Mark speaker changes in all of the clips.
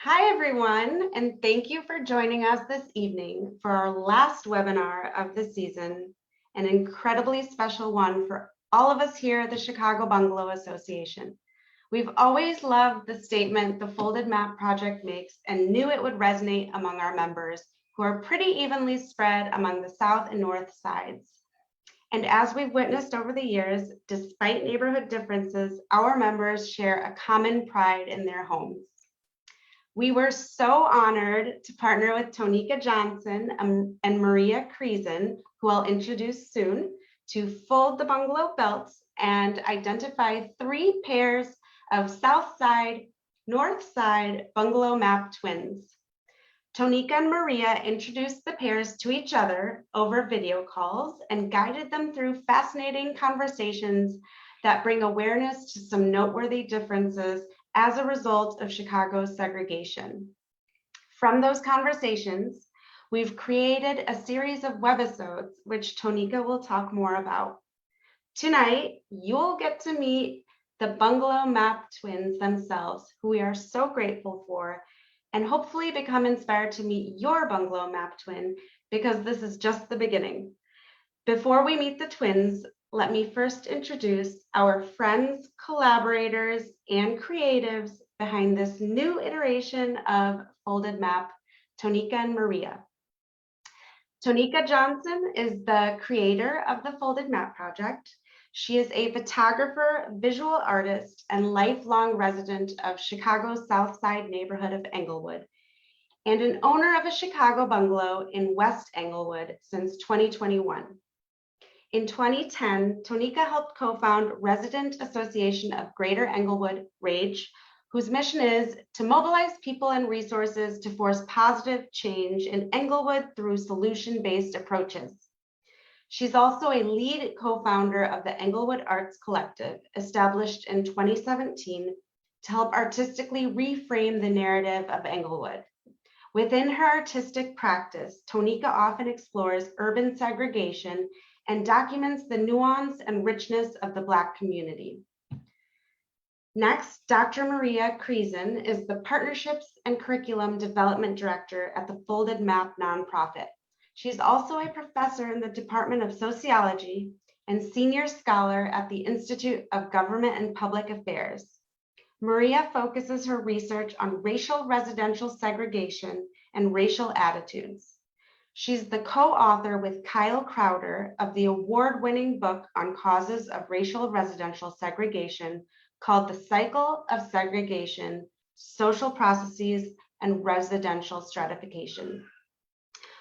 Speaker 1: Hi, everyone, and thank you for joining us this evening for our last webinar of the season, an incredibly special one for all of us here at the Chicago Bungalow Association. We've always loved the statement the Folded Map Project makes and knew it would resonate among our members, who are pretty evenly spread among the south and north sides. And as we've witnessed over the years, despite neighborhood differences, our members share a common pride in their homes. We were so honored to partner with Tanika Johnson and Maria Krysan, who I'll introduce soon, to fold the Bungalow Belt and identify 3 pairs of South Side, North Side Bungalow Map Twins. Tonika and Maria introduced the pairs to each other over video calls and guided them through fascinating conversations that bring awareness to some noteworthy differences as a result of Chicago's segregation. From those conversations, we've created a series of webisodes, which Tonika will talk more about. Tonight, you'll get to meet the Bungalow Map Twins themselves, who we are so grateful for, and hopefully become inspired to meet your Bungalow Map Twin, because this is just the beginning. Before we meet the twins, let me first introduce our friends, collaborators, and creatives behind this new iteration of Folded Map, Tonika and Maria. Tanika Johnson is the creator of the Folded Map Project. She is a photographer, visual artist, and lifelong resident of Chicago's South Side neighborhood of Englewood, and an owner of a Chicago bungalow in West Englewood since 2021. In 2010, Tonika helped co-found Resident Association of Greater Englewood, RAGE, whose mission is to mobilize people and resources to force positive change in Englewood through solution-based approaches. She's also a lead co-founder of the Englewood Arts Collective, established in 2017 to help artistically reframe the narrative of Englewood. Within her artistic practice, Tonika often explores urban segregation and documents the nuance and richness of the Black community. Next, Dr. Maria Krysan is the Partnerships and Curriculum Development Director at the Folded Map nonprofit. She's also a professor in the Department of Sociology and senior scholar at the Institute of Government and Public Affairs. Maria focuses her research on racial residential segregation and racial attitudes. She's the co-author with Kyle Crowder of the award-winning book on causes of racial residential segregation called The Cycle of Segregation, Social Processes, and Residential Stratification.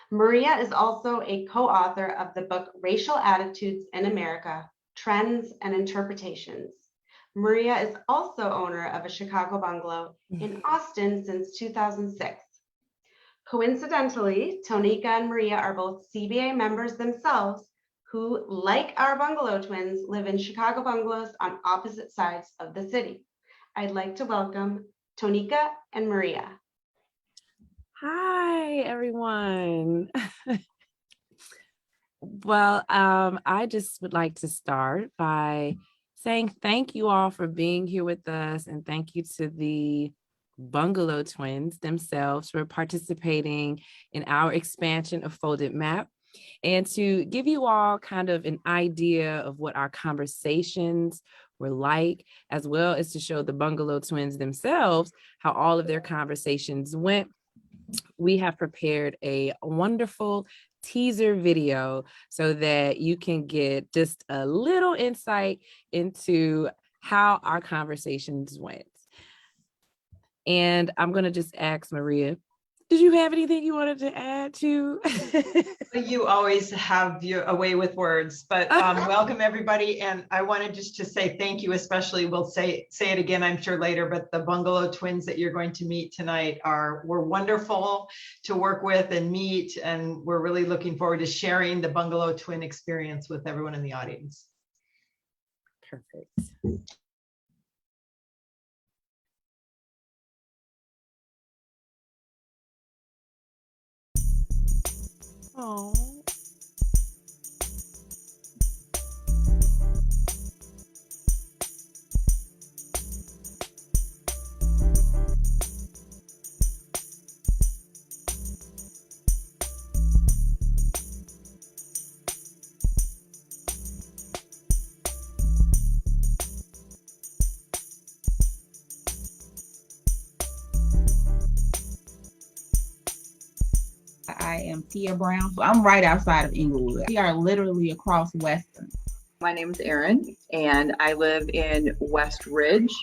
Speaker 1: Maria is also a co-author of the book Racial Attitudes in America, Trends and Interpretations. Maria is also owner of a Chicago bungalow in Austin since 2006. Coincidentally, Tonika and Maria are both CBA members themselves who, like our Bungalow Twins, live in Chicago bungalows on opposite sides of the city. I'd like to welcome Tonika and Maria.
Speaker 2: Hi, everyone. Well, I just would like to start by saying thank you all for being here with us, and thank you to the Bungalow Twins themselves for participating in our expansion of Folded Map, and to give you all kind of an idea of what our conversations were like, as well as to show the Bungalow Twins themselves how all of their conversations went. We have prepared a wonderful teaser video so that you can get just a little insight into how our conversations went. And I'm going to just ask Maria, did you have anything you wanted to add to?
Speaker 3: You always have a way with words, but welcome everybody. And I wanted just to say thank you, especially we'll say it again, I'm sure later, but the Bungalow Twins that you're going to meet tonight were wonderful to work with and meet. And we're really looking forward to sharing the Bungalow Twin experience with everyone in the audience.
Speaker 2: Perfect. Oh.
Speaker 4: I am Tia Brown. I'm right outside of Inglewood. We are literally across Western.
Speaker 5: My name is Erin, and I live in West Ridge.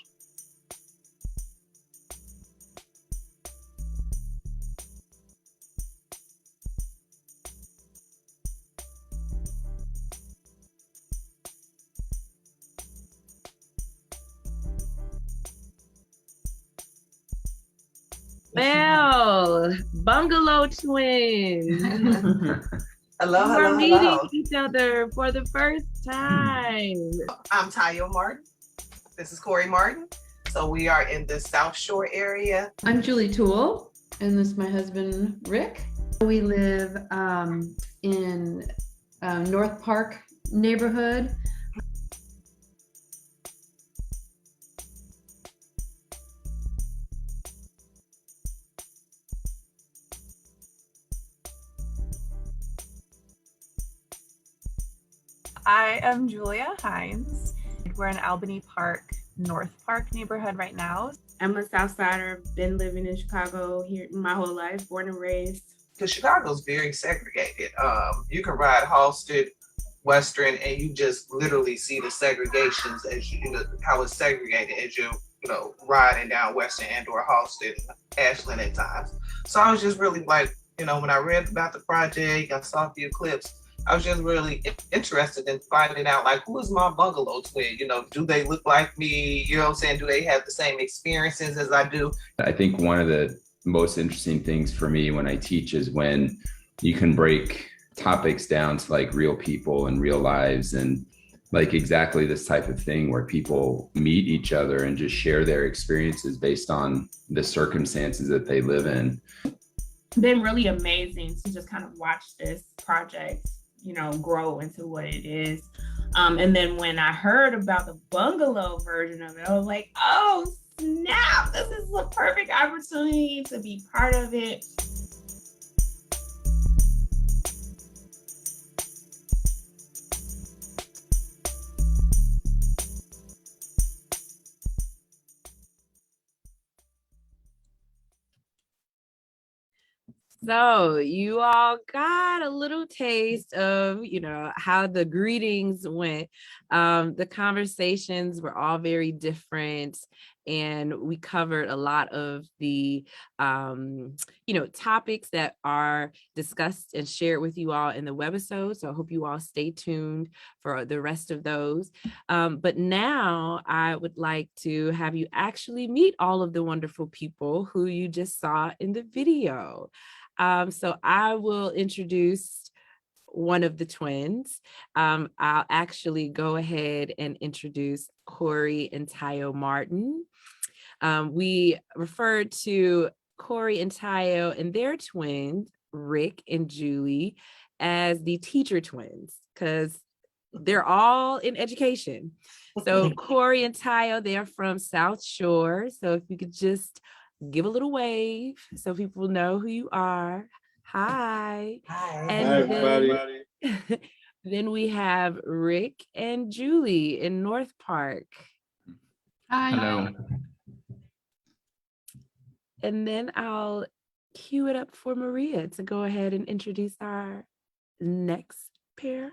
Speaker 2: Well, Bungalow Twins.
Speaker 6: Hello,
Speaker 2: We're
Speaker 6: hello,
Speaker 2: meeting
Speaker 6: hello.
Speaker 2: each other for the first time.
Speaker 6: I'm Tayo Martin. This is Corey Martin. So we are in the South Shore area.
Speaker 7: I'm Julie Toole, and this is my husband, Rick. We live in North Park neighborhood.
Speaker 8: I am Julia Hines. We're in Albany Park, North Park neighborhood right now.
Speaker 9: I'm a Southsider, been living in Chicago here my whole life, born and raised.
Speaker 6: Because Chicago's very segregated. You can ride Halsted, Western, and you just literally see the segregations as you know, how it's segregated as you riding down Western and or Halsted, Ashland at times. So I was just really like, when I read about the project, I saw a few clips. I was just really interested in finding out, like, who is my bungalow twin? Do they look like me? You know what I'm saying? Do they have the same experiences as I do?
Speaker 10: I think one of the most interesting things for me when I teach is when you can break topics down to like real people and real lives, and like exactly this type of thing where people meet each other and just share their experiences based on the circumstances that they live in.
Speaker 9: Been really amazing to just kind of watch this project, grow into what it is. And then when I heard about the bungalow version of it, I was like, oh snap, this is a perfect opportunity to be part of it.
Speaker 2: So you all got a little taste of, how the greetings went. The conversations were all very different, and we covered a lot of the, topics that are discussed and shared with you all in the webisode. So I hope you all stay tuned for the rest of those. But now I would like to have you actually meet all of the wonderful people who you just saw in the video. So I will introduce one of the twins. I'll actually go ahead and introduce Corey and Tayo Martin. We referred to Corey and Tayo and their twins, Rick and Julie, as the teacher twins because they're all in education. So Corey and Tayo, they're from South Shore. So if you could just give a little wave so people know who you are. Hi.
Speaker 6: Hi.
Speaker 2: And
Speaker 11: Hi, everybody.
Speaker 2: Then we have Rick and Julie in North Park.
Speaker 7: Hi.
Speaker 10: Hello.
Speaker 2: And then I'll cue it up for Maria to go ahead and introduce our next pair.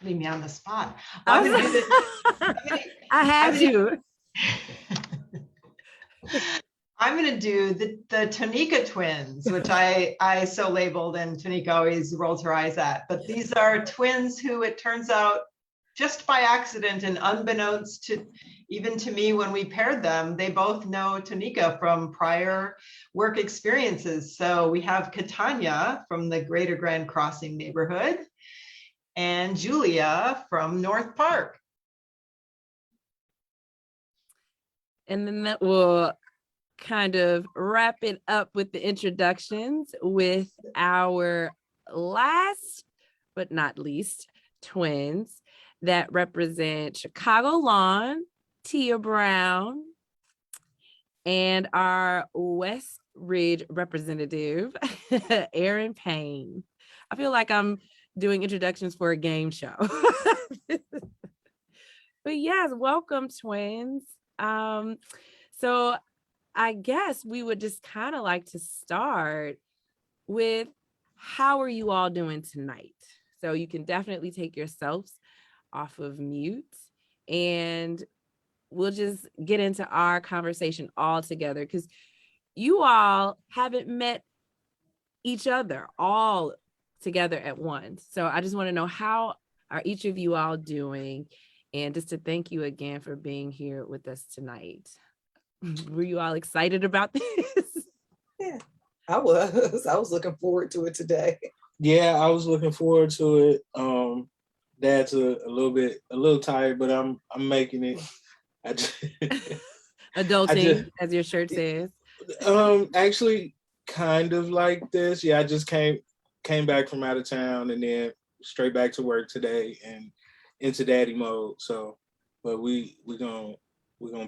Speaker 3: Putting me on the spot.
Speaker 2: I had you.
Speaker 3: I'm going to do the Tanika Twins, which I so labeled, and Tonika always rolls her eyes at. But these are twins who, it turns out, just by accident and unbeknownst to even to me when we paired them, they both know Tonika from prior work experiences. So we have Katanya from the Greater Grand Crossing neighborhood and Julia from North Park.
Speaker 2: And then that will kind of wrap it up with the introductions with our last but not least twins that represent Chicago Lawn, Tia Brown, and our West Ridge representative, Erin Payne. I feel like I'm doing introductions for a game show. But yes, welcome twins. So I guess we would just kind of like to start with how are you all doing tonight? So you can definitely take yourselves off of mute and we'll just get into our conversation all together because you all haven't met each other all together at once. So I just want to know, how are each of you all doing? And just to thank you again for being here with us tonight. Were you all excited about this?
Speaker 11: Yeah, I was looking forward to it today.
Speaker 12: Yeah, I was looking forward to it. Dad's a little tired, but I'm making it.
Speaker 2: Adulting, as your shirt says.
Speaker 12: Actually, kind of like this. Yeah, I just came back from out of town and then straight back to work today and into daddy mode. So, but we're gonna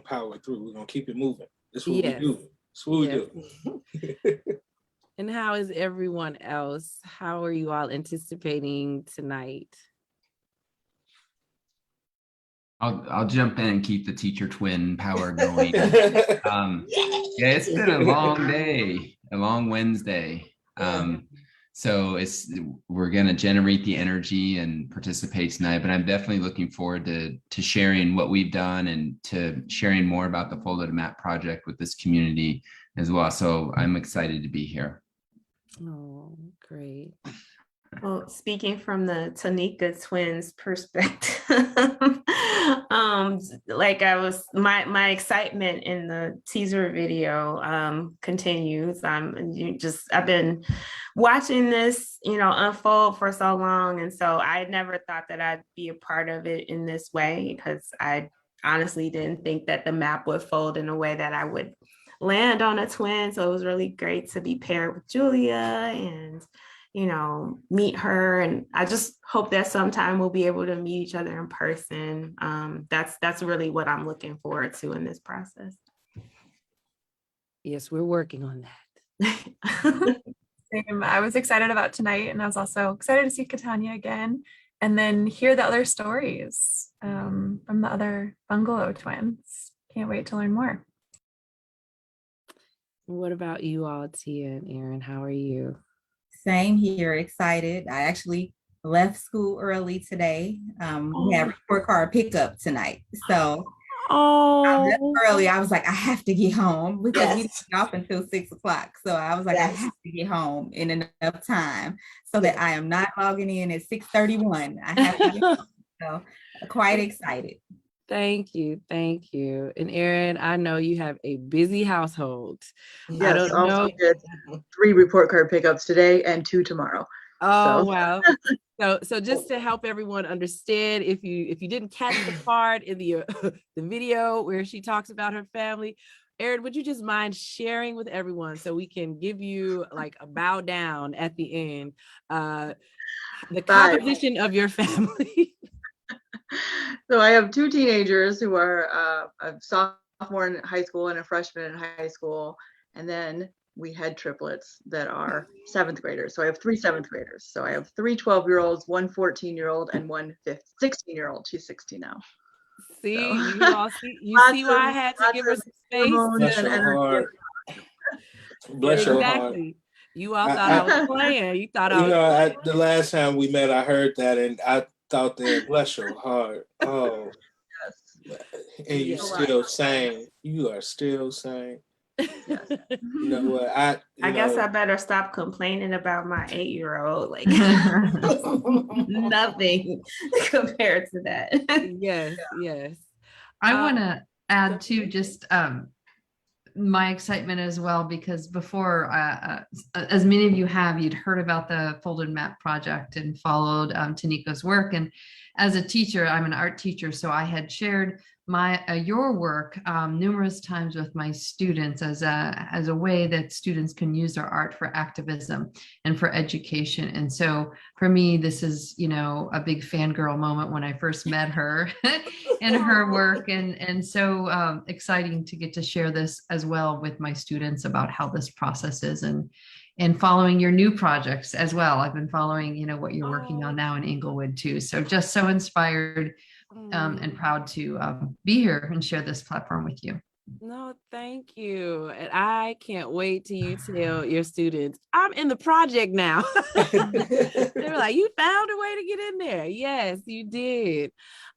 Speaker 12: power through. We're gonna keep it moving. That's what we do. That's what we do.
Speaker 2: And how is everyone else? How are you all anticipating tonight?
Speaker 10: I'll jump in and keep the teacher twin power going. Yeah, it's been a long day, a long Wednesday. So we're gonna generate the energy and participate tonight, but I'm definitely looking forward to sharing what we've done and to sharing more about the Folded Map project with this community as well. So I'm excited to be here.
Speaker 2: Oh, great.
Speaker 9: Well, speaking from the Tanika Twins perspective, my excitement in the teaser video continues. I've been watching this, unfold for so long, and so I never thought that I'd be a part of it in this way because I honestly didn't think that the map would fold in a way that I would land on a twin. So it was really great to be paired with Julia and meet her. And I just hope that sometime we'll be able to meet each other in person. That's really what I'm looking forward to in this process.
Speaker 2: Yes, we're working on that.
Speaker 8: Same. I was excited about tonight, and I was also excited to see Catania again and then hear the other stories from the other Bungalow Twins. Can't wait to learn more.
Speaker 2: What about you all, Tia and Aaron? How are you?
Speaker 4: Same here, excited. I actually left school early today. We have report card pickup tonight. So I left early. I was like, I have to get home because we didn't get off until 6 o'clock. So I was like, I have to get home in enough time so that I am not logging in at 6:31. I have to get home. So quite excited.
Speaker 2: Thank you. Thank you. And Aaron, I know you have a busy household.
Speaker 5: Yes,
Speaker 2: I don't know.
Speaker 5: Did 3 report card pickups today and 2 tomorrow.
Speaker 2: Oh, wow. So just to help everyone understand, if you didn't catch the part in the video where she talks about her family, Aaron, would you just mind sharing with everyone so we can give you like a bow down at the end, the composition of your family?
Speaker 5: So I have 2 teenagers who are a sophomore in high school and a freshman in high school. And then we had triplets that are 7th graders. So I have 3 7th graders. So I have 3 12-year-olds, 1 14-year-old, and 1 16-year-old. She's 16 now.
Speaker 2: See,
Speaker 5: so.
Speaker 2: you all see, see why I had to give her some space.
Speaker 12: Bless your heart. Bless your heart.
Speaker 2: You all thought I was playing. You thought I was
Speaker 12: the last time we met, I heard that and I thought that, bless your heart. Oh, yes. And you still sane. You are still sane.
Speaker 5: Yes.
Speaker 12: You know what? I
Speaker 9: guess I better stop complaining about my 8-year-old. Like nothing compared to that.
Speaker 2: Yes, yes.
Speaker 7: I want to add to just my excitement as well, because before, as many of you have, you'd heard about the Folded Map project and followed Tanika's work. And as a teacher, I'm an art teacher, so I had shared your work numerous times with my students as a way that students can use their art for activism and for education. And so for me, this is, a big fangirl moment when I first met her and her work. And so exciting to get to share this as well with my students about how this process is and following your new projects as well. I've been following, what you're working on now in Inglewood too. So just so inspired and proud to be here and share this platform with you.
Speaker 2: No, thank you. And I can't wait till you tell your students, I'm in the project now. They were like, you found a way to get in there. Yes, you did.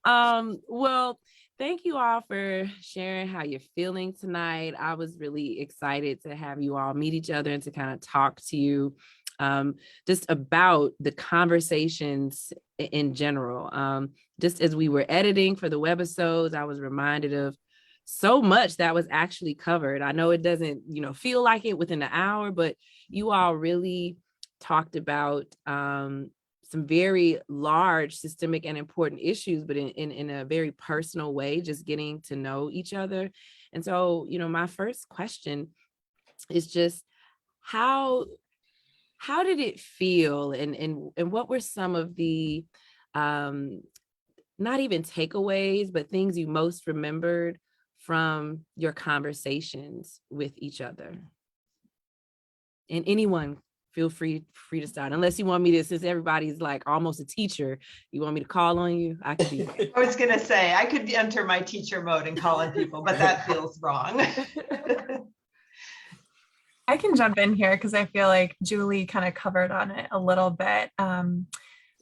Speaker 2: Well, thank you all for sharing how you're feeling tonight. I was really excited to have you all meet each other and to kind of talk to you just about the conversations in general. Just as we were editing for the webisodes, I was reminded of so much that was actually covered. I know it doesn't, feel like it within an hour, but you all really talked about some very large systemic and important issues, but in a very personal way, just getting to know each other. And so, my first question is just how did it feel, and what were some of the not even takeaways, but things you most remembered from your conversations with each other? And anyone, feel free to start, unless you want me to, since everybody's like almost a teacher, you want me to call on you? I could do that.
Speaker 3: I was gonna say, I could enter my teacher mode and call on people, but that feels wrong.
Speaker 8: I can jump in here because I feel like Julie kind of covered on it a little bit. I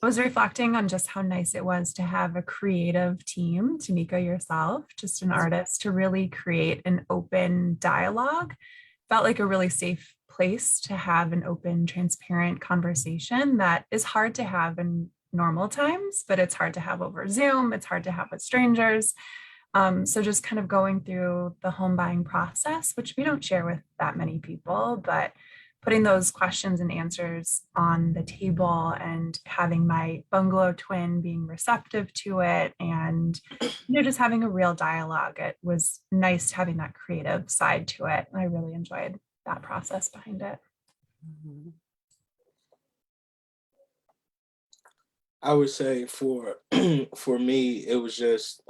Speaker 8: was reflecting on just how nice it was to have a creative team, Tanika yourself, just an artist, to really create an open dialogue. Felt like a really safe place to have an open, transparent conversation that is hard to have in normal times, but it's hard to have over Zoom. It's hard to have with strangers. So just kind of going through the home buying process, which we don't share with that many people, but putting those questions and answers on the table and having my bungalow twin being receptive to it, and just having a real dialogue. It was nice having that creative side to it. And I really enjoyed that process behind it.
Speaker 2: Mm-hmm.
Speaker 12: I would say for me, it was just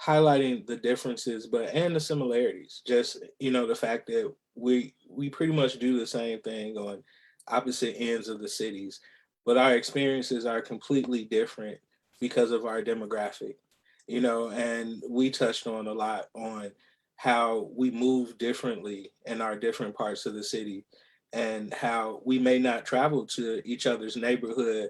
Speaker 12: highlighting the differences, and the similarities. Just, the fact that we pretty much do the same thing on opposite ends of the cities, but our experiences are completely different because of our demographic, and we touched on a lot on how we move differently in our different parts of the city, and how we may not travel to each other's neighborhood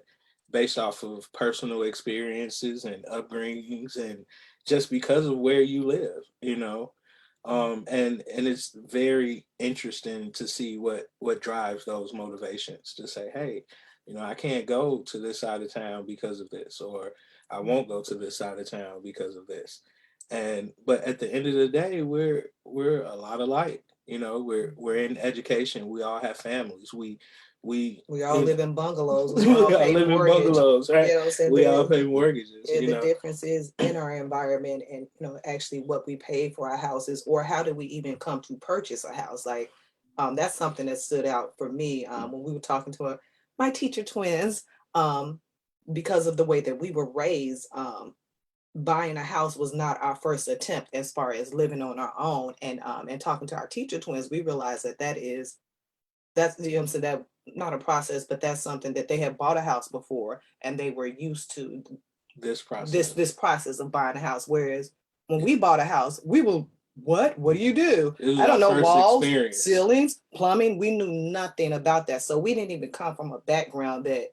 Speaker 12: based off of personal experiences and upbringings, and just because of where you live, and it's very interesting to see what drives those motivations to say, hey, I can't go to this side of town because of this, or I won't go to this side of town because of this. But at the end of the day, we're a lot alike. We're in education. We all have families. We
Speaker 11: all live in bungalows.
Speaker 12: We all live in bungalows, right?
Speaker 11: You know what I'm saying?
Speaker 12: We all pay mortgages.
Speaker 11: The difference is in our environment, and actually what we pay for our houses, or how do we even come to purchase a house? Like that's something that stood out for me when we were talking to my teacher twins, because of the way that we were raised. Buying a house was not our first attempt as far as living on our own, and talking to our teacher twins, we realized that's so that not a process, but that's something that they had bought a house before, and they were used to
Speaker 12: this process
Speaker 11: this process of buying a house. Whereas when we bought a house, we were, what do you do? I don't know, walls, ceilings, plumbing. We knew nothing about that. So we didn't even come from a background that,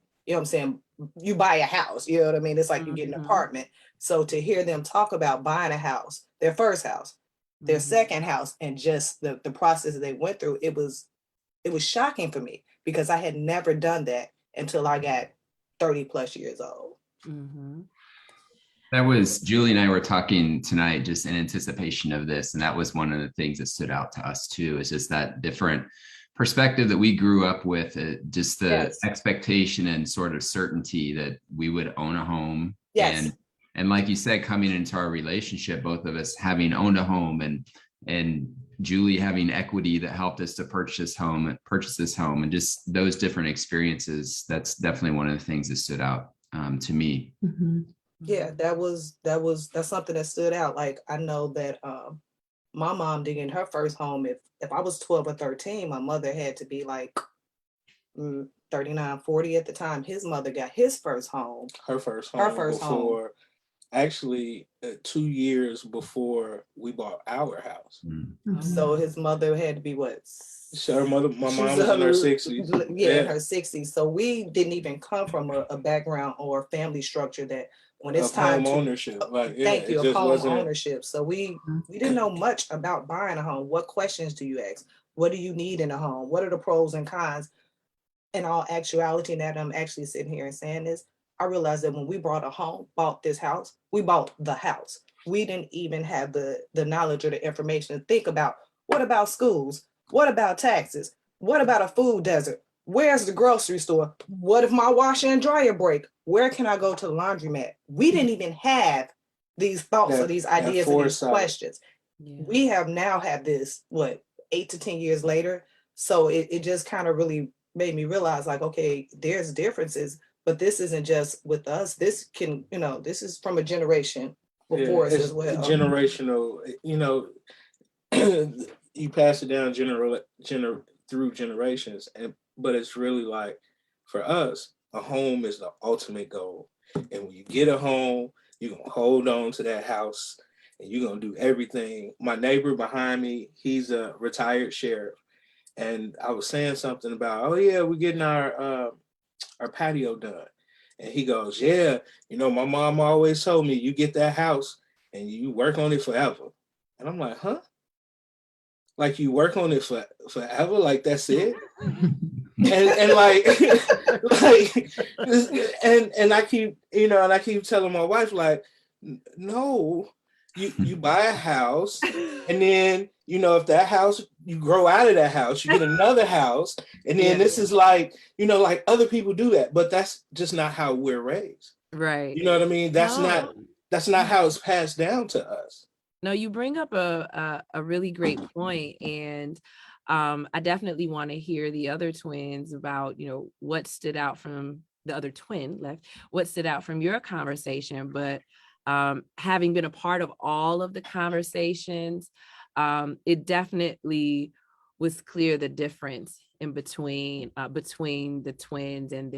Speaker 11: you buy a house, you know what I mean? It's like you get an apartment. So to hear them talk about buying a house, their first house, their second house, and just the process that they went through, it was shocking for me, because I had never done that until I got 30 plus years old.
Speaker 2: Mm-hmm.
Speaker 10: That was, Julie and I were talking tonight just in anticipation of this. And that was one of the things that stood out to us too, is just that different perspective that we grew up with, just the expectation and sort of certainty that we would own a home.
Speaker 11: Yes.
Speaker 10: And like you said, coming into our relationship, both of us having owned a home, and Julie having equity that helped us to purchase this home, and just those different experiences. That's definitely one of the things that stood out to me.
Speaker 2: Mm-hmm.
Speaker 11: Yeah, that's something that stood out. Like, I know that my mom did in her first home. If I was 12 or 13, my mother had to be like 39, 40 at the time. His mother got his first home.
Speaker 12: Her first home. actually 2 years before we bought our house.
Speaker 11: So his mother had to be what?
Speaker 12: So my mom was in her 60s.
Speaker 11: Yeah, in her 60s. So we didn't even come from a background or family structure that when it's
Speaker 12: of
Speaker 11: time
Speaker 12: home
Speaker 11: to
Speaker 12: ownership. Like, yeah,
Speaker 11: thank you,
Speaker 12: it
Speaker 11: of
Speaker 12: just
Speaker 11: home
Speaker 12: wasn't.
Speaker 11: ownership. So we didn't know much about buying a home. What questions do you ask? What do you need in a home? What are the pros and cons? In all actuality, now that I'm actually sitting here and saying this, I realized that when we bought this house, we bought the house. We didn't even have the knowledge or the information to think about what about schools? What about taxes? What about a food desert? Where's the grocery store? What if my washer and dryer break? Where can I go to the laundromat? We didn't even have these thoughts or these ideas and these questions.
Speaker 2: Yeah.
Speaker 11: We have now had this, 8 to 10 years later. So it just kind of really made me realize, like, okay, there's differences, but this isn't just with us. This can, this is from a generation before us as well.
Speaker 12: Generational, you pass it down through generations, but it's really like, for us, a home is the ultimate goal. And when you get a home, you're gonna hold on to that house and you're gonna do everything. My neighbor behind me, he's a retired sheriff. And I was saying something about, oh yeah, we're getting our patio done. And he goes, yeah, my mom always told me, you get that house and you work on it forever. And I'm like, huh? Like, you work on it forever? Like, that's it? and like, and I keep telling my wife, like, no, you buy a house, and then if that house, you grow out of that house, you get another house, and then this is like, like other people do that, but that's just not how we're raised.
Speaker 2: Right.
Speaker 12: You know what I mean? That's not how it's passed down to us.
Speaker 2: No, you bring up a really great point, and I definitely want to hear the other twins about, what stood out from the other twin left, what stood out from your conversation. But having been a part of all of the conversations, it definitely was clear the difference in between the twins and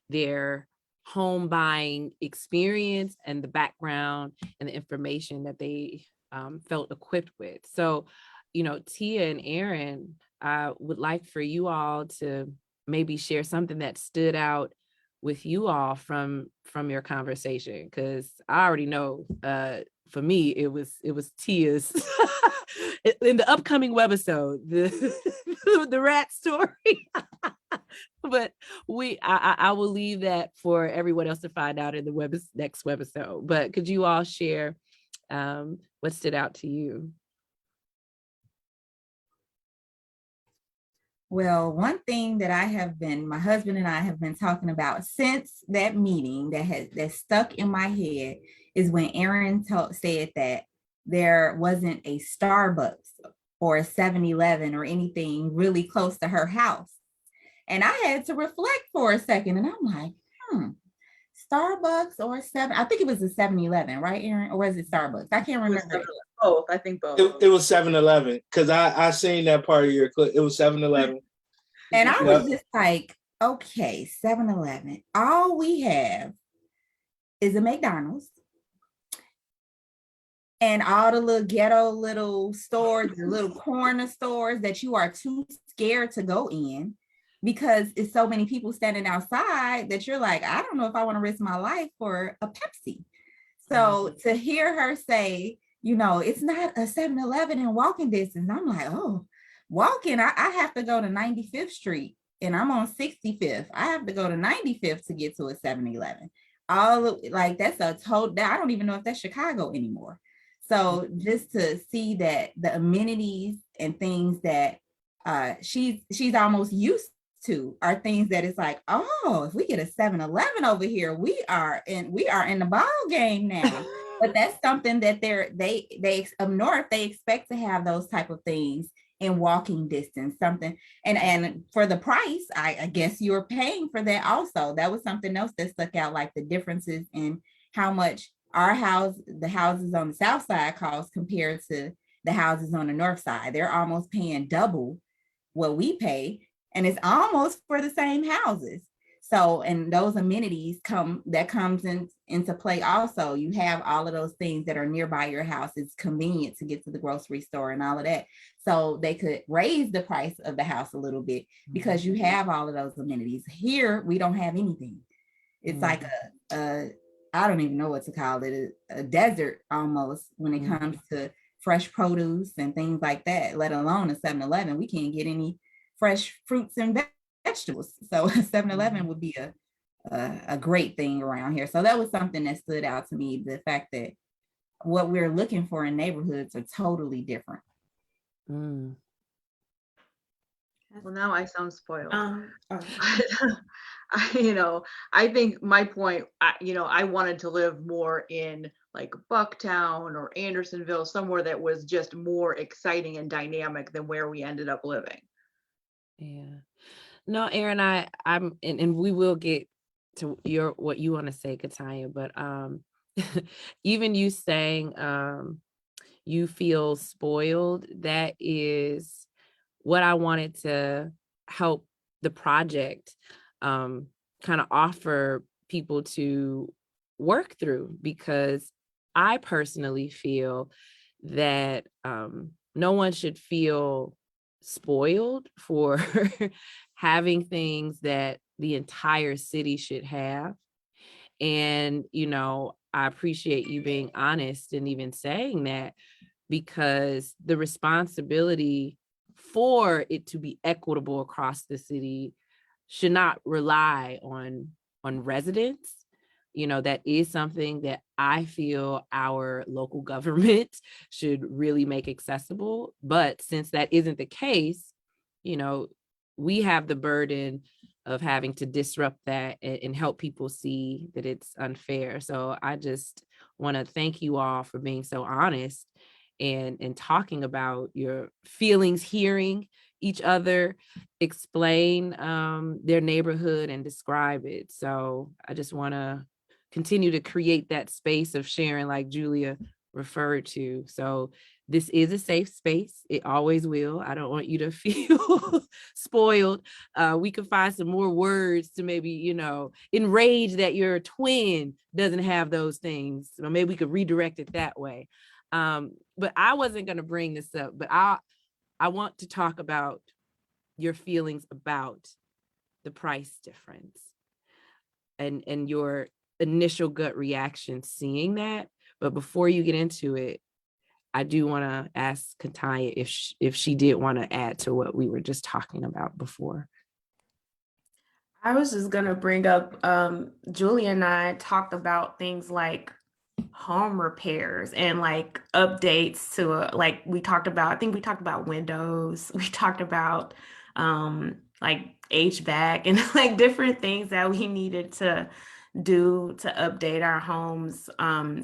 Speaker 2: their home buying experience and the background and the information that they felt equipped with. So, Tia and Aaron, I would like for you all to maybe share something that stood out with you all from your conversation, because I already know for me it was Tia's in the upcoming webisode, the rat story. But I will leave that for everyone else to find out in the next webisode. But could you all share what stood out to you?
Speaker 4: Well, one thing that my husband and I have been talking about since that meeting that stuck in my head is when Aaron said that there wasn't a Starbucks or a 7-Eleven or anything really close to her house. And I had to reflect for a second, and I'm like, Starbucks or I think it was a 7-Eleven, right, Aaron? Or was it Starbucks? I can't remember.
Speaker 5: Both. I think both.
Speaker 12: It was 7-Eleven, because I seen that part of your clip. It was 7-Eleven.
Speaker 4: And I was just like, okay, 7-Eleven. All we have is a McDonald's and all the little ghetto little stores, the little corner stores that you are too scared to go in, because it's so many people standing outside that you're like, I don't know if I want to risk my life for a Pepsi. So to hear her say, it's not a 7-Eleven in walking distance, I'm like, oh, walking, I have to go to 95th Street and I'm on 65th. I have to go to 95th to get to a 7-Eleven. That's a total, I don't even know if that's Chicago anymore. So just to see that the amenities and things that she's almost used to are things that it's like, oh, if we get a 7-Eleven over here, we are in the ball game now. But that's something that they up north, they expect to have those type of things in walking distance, something. And for the price, I guess you're paying for that also. That was something else that stuck out, like the differences in how much the houses on the south side cost compared to the houses on the north side. They're almost paying double what we pay, and it's almost for the same houses. So, and those amenities comes into play also. You have all of those things that are nearby your house. It's convenient to get to the grocery store and all of that. So they could raise the price of the house a little bit because you have all of those amenities. Here, we don't have anything. It's like I don't even know what to call it, a desert almost when it comes to fresh produce and things like that, let alone a 7-Eleven. We can't get any fresh fruits and vegetables. So a 7-Eleven would be a great thing around here. So that was something that stood out to me, the fact that what we're looking for in neighborhoods are totally different.
Speaker 5: Well, now I sound spoiled. I think my point, I wanted to live more in like Bucktown or Andersonville, somewhere that was just more exciting and dynamic than where we ended up living.
Speaker 2: Yeah. No, Erin, I'm and we will get to what you want to say, Katanya, but even you saying you feel spoiled, that is what I wanted to help the project kind of offer people to work through, because I personally feel that no one should feel spoiled for having things that the entire city should have. And, I appreciate you being honest and even saying that, because the responsibility for it to be equitable across the city should not rely on residents. That is something that I feel our local government should really make accessible. But since that isn't the case, we have the burden of having to disrupt that and help people see that it's unfair. So I just want to thank you all for being so honest and talking about your feelings, hearing each other explain their neighborhood and describe it. So I just want to continue to create that space of sharing, like Julia referred to. So this is a safe space. It always will. I don't want you to feel spoiled. We could find some more words to maybe, enrage that your twin doesn't have those things. So maybe we could redirect it that way. But I wasn't going to bring this up, but I want to talk about your feelings about the price difference and your initial gut reaction seeing that. But before you get into it, I do want to ask Katanya if she did want to add to what we were just talking about before.
Speaker 9: I was just going to bring up, Julia and I talked about things like home repairs and like updates to like I think we talked about windows, we talked about like HVAC and like different things that we needed to do to update our homes.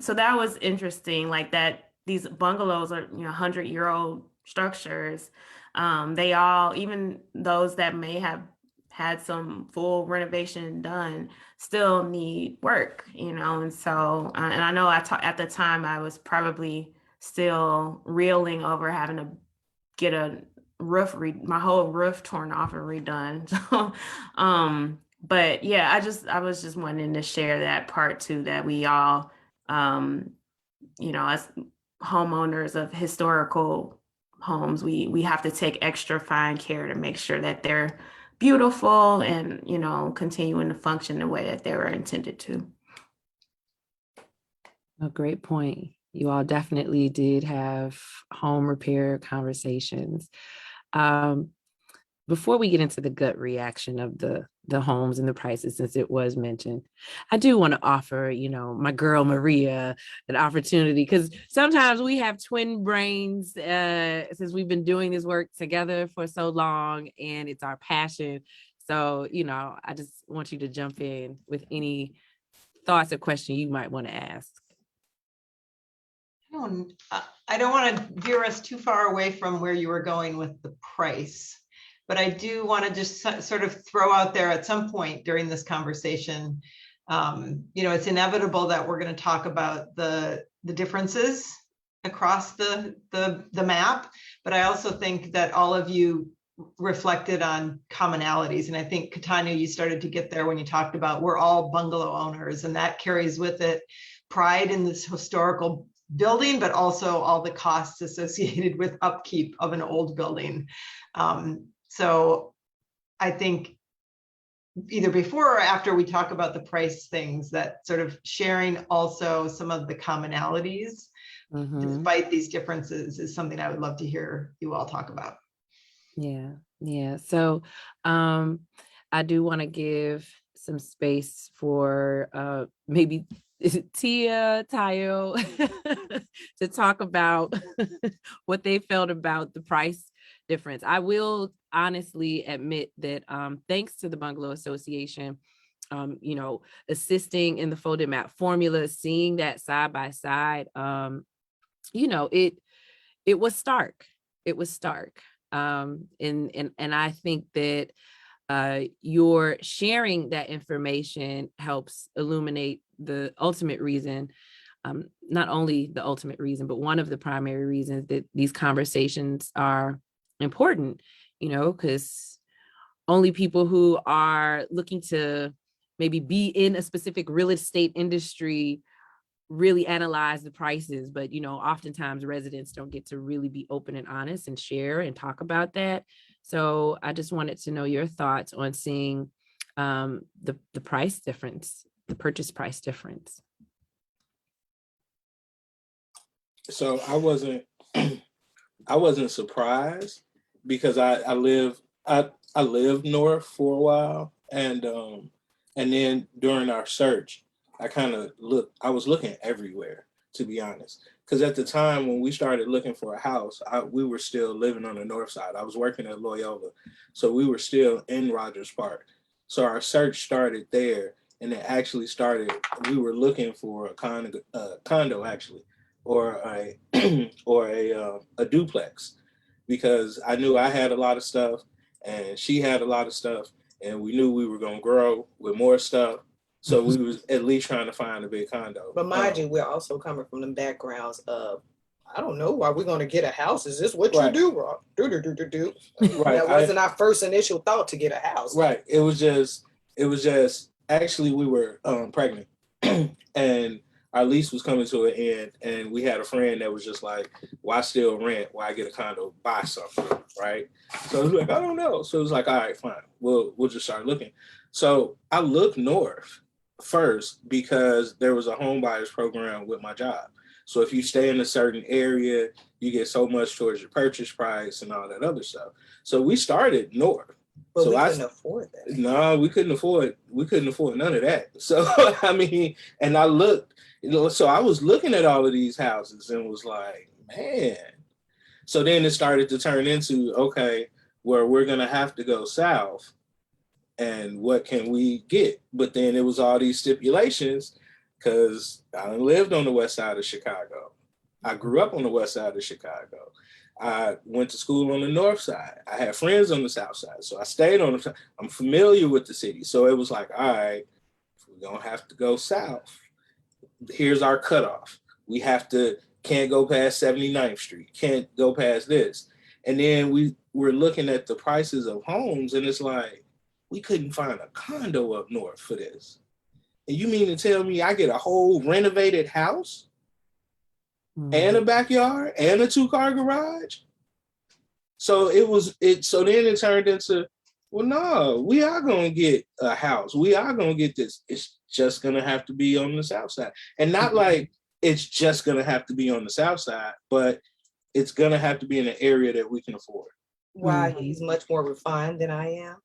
Speaker 9: So that was interesting, like that these bungalows are 100-year-old structures. They all, even those that may have had some full renovation done, still need work, and so and I know at the time I was probably still reeling over having to get my whole roof torn off and redone. So but yeah, I was just wanting to share that part too, that we all as homeowners of historical homes, we have to take extra fine care to make sure that they're beautiful and continuing to function the way that they were intended to.
Speaker 2: A great point. You all definitely did have home repair conversations. Before we get into the gut reaction of the homes and the prices, since it was mentioned, I do want to offer, my girl Maria an opportunity, because sometimes we have twin brains since we've been doing this work together for so long and it's our passion. So, I just want you to jump in with any thoughts or question you might want to ask.
Speaker 3: I don't want to veer us too far away from where you were going with the price, but I do want to just sort of throw out there at some point during this conversation, it's inevitable that we're going to talk about the differences across the map, but I also think that all of you reflected on commonalities. And I think, Katanya, you started to get there when you talked about we're all bungalow owners, and that carries with it pride in this historical building, but also all the costs associated with upkeep of an old building. So I think either before or after we talk about the price things, that sort of sharing also some of the commonalities despite these differences is something I would love to hear you all talk about.
Speaker 2: Yeah. So I do want to give some space for maybe Tia, Tayo to talk about what they felt about the price difference. I will honestly admit that thanks to the Bungalow Association, assisting in the folded map formula, seeing that side by side, it was stark. It was stark. And I think that your sharing that information helps illuminate the ultimate reason, not only the ultimate reason, but one of the primary reasons that these conversations are important, because only people who are looking to maybe be in a specific real estate industry really analyze the prices, but oftentimes residents don't get to really be open and honest and share and talk about that. So I just wanted to know your thoughts on seeing the price difference, the purchase price difference.
Speaker 12: So I wasn't surprised, because I lived north for a while, and then during our search, I was looking everywhere, to be honest, because at the time when we started looking for a house, we were still living on the north side. I was working at Loyola, so we were still in Rogers Park. So our search started there, and it actually started. We were looking for a condo actually, or a duplex, because I knew I had a lot of stuff, and she had a lot of stuff, and we knew we were going to grow with more stuff. So we was at least trying to find a big condo.
Speaker 11: But mind you, we're also coming from the backgrounds of, I don't know, are we going to get a house? Is this what you do, Rob? Do.
Speaker 12: Right.
Speaker 11: That wasn't our first initial thought to get a house.
Speaker 12: Right. It was just actually we were pregnant and our lease was coming to an end, and we had a friend that was just like, why still rent? Why get a condo? Buy something, right? So it was like, I don't know. So it was like, all right, fine. We'll just start looking. So I looked north first because there was a home buyers program with my job. So if you stay in a certain area, you get so much towards your purchase price and all that other stuff. So we started north.
Speaker 11: But
Speaker 12: so
Speaker 11: we couldn't afford that.
Speaker 12: No, we couldn't afford none of that. So I mean, and I looked, so I was looking at all of these houses and was like, man. So then it started to turn into, okay, where we're gonna have to go south. And what can we get? But then it was all these stipulations, because I lived on the west side of Chicago. I grew up on the west side of Chicago. I went to school on the north side. I had friends on the south side. So I stayed on the side. I'm familiar with the city. So it was like, all right, we're going to have to go south. Here's our cutoff. We can't go past 79th Street. Can't go past this. And then we were looking at the prices of homes, and it's like, we couldn't find a condo up north for this. And you mean to tell me I get a whole renovated house and a backyard and a 2-car garage? So so then it turned into, well, no, we are going to get a house. We are going to get this. It's just going to have to be on the south side. And not like it's just going to have to be on the south side, but it's going to have to be in an area that we can afford.
Speaker 11: Why he's much more refined than I am.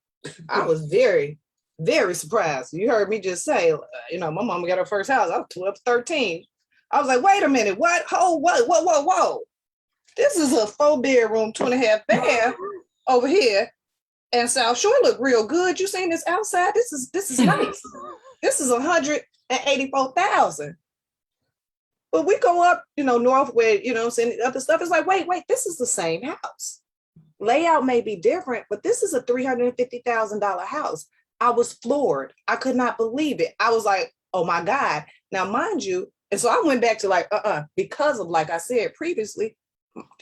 Speaker 11: I was very, very surprised. You heard me just say, my mama got her first house. I was 12, 13. I was like, wait a minute, what? Whoa. This is a 4-bedroom, 2.5 bath over here. And South Shore look real good. You seen this outside? This is nice. This is $184,000. But we go up, north where, saying other stuff. It's like, wait, this is the same house. Layout may be different, but this is a $350,000 house. I was floored. I could not believe it. I was like, oh my God. Now, mind you, and so I went back to because of, like I said previously,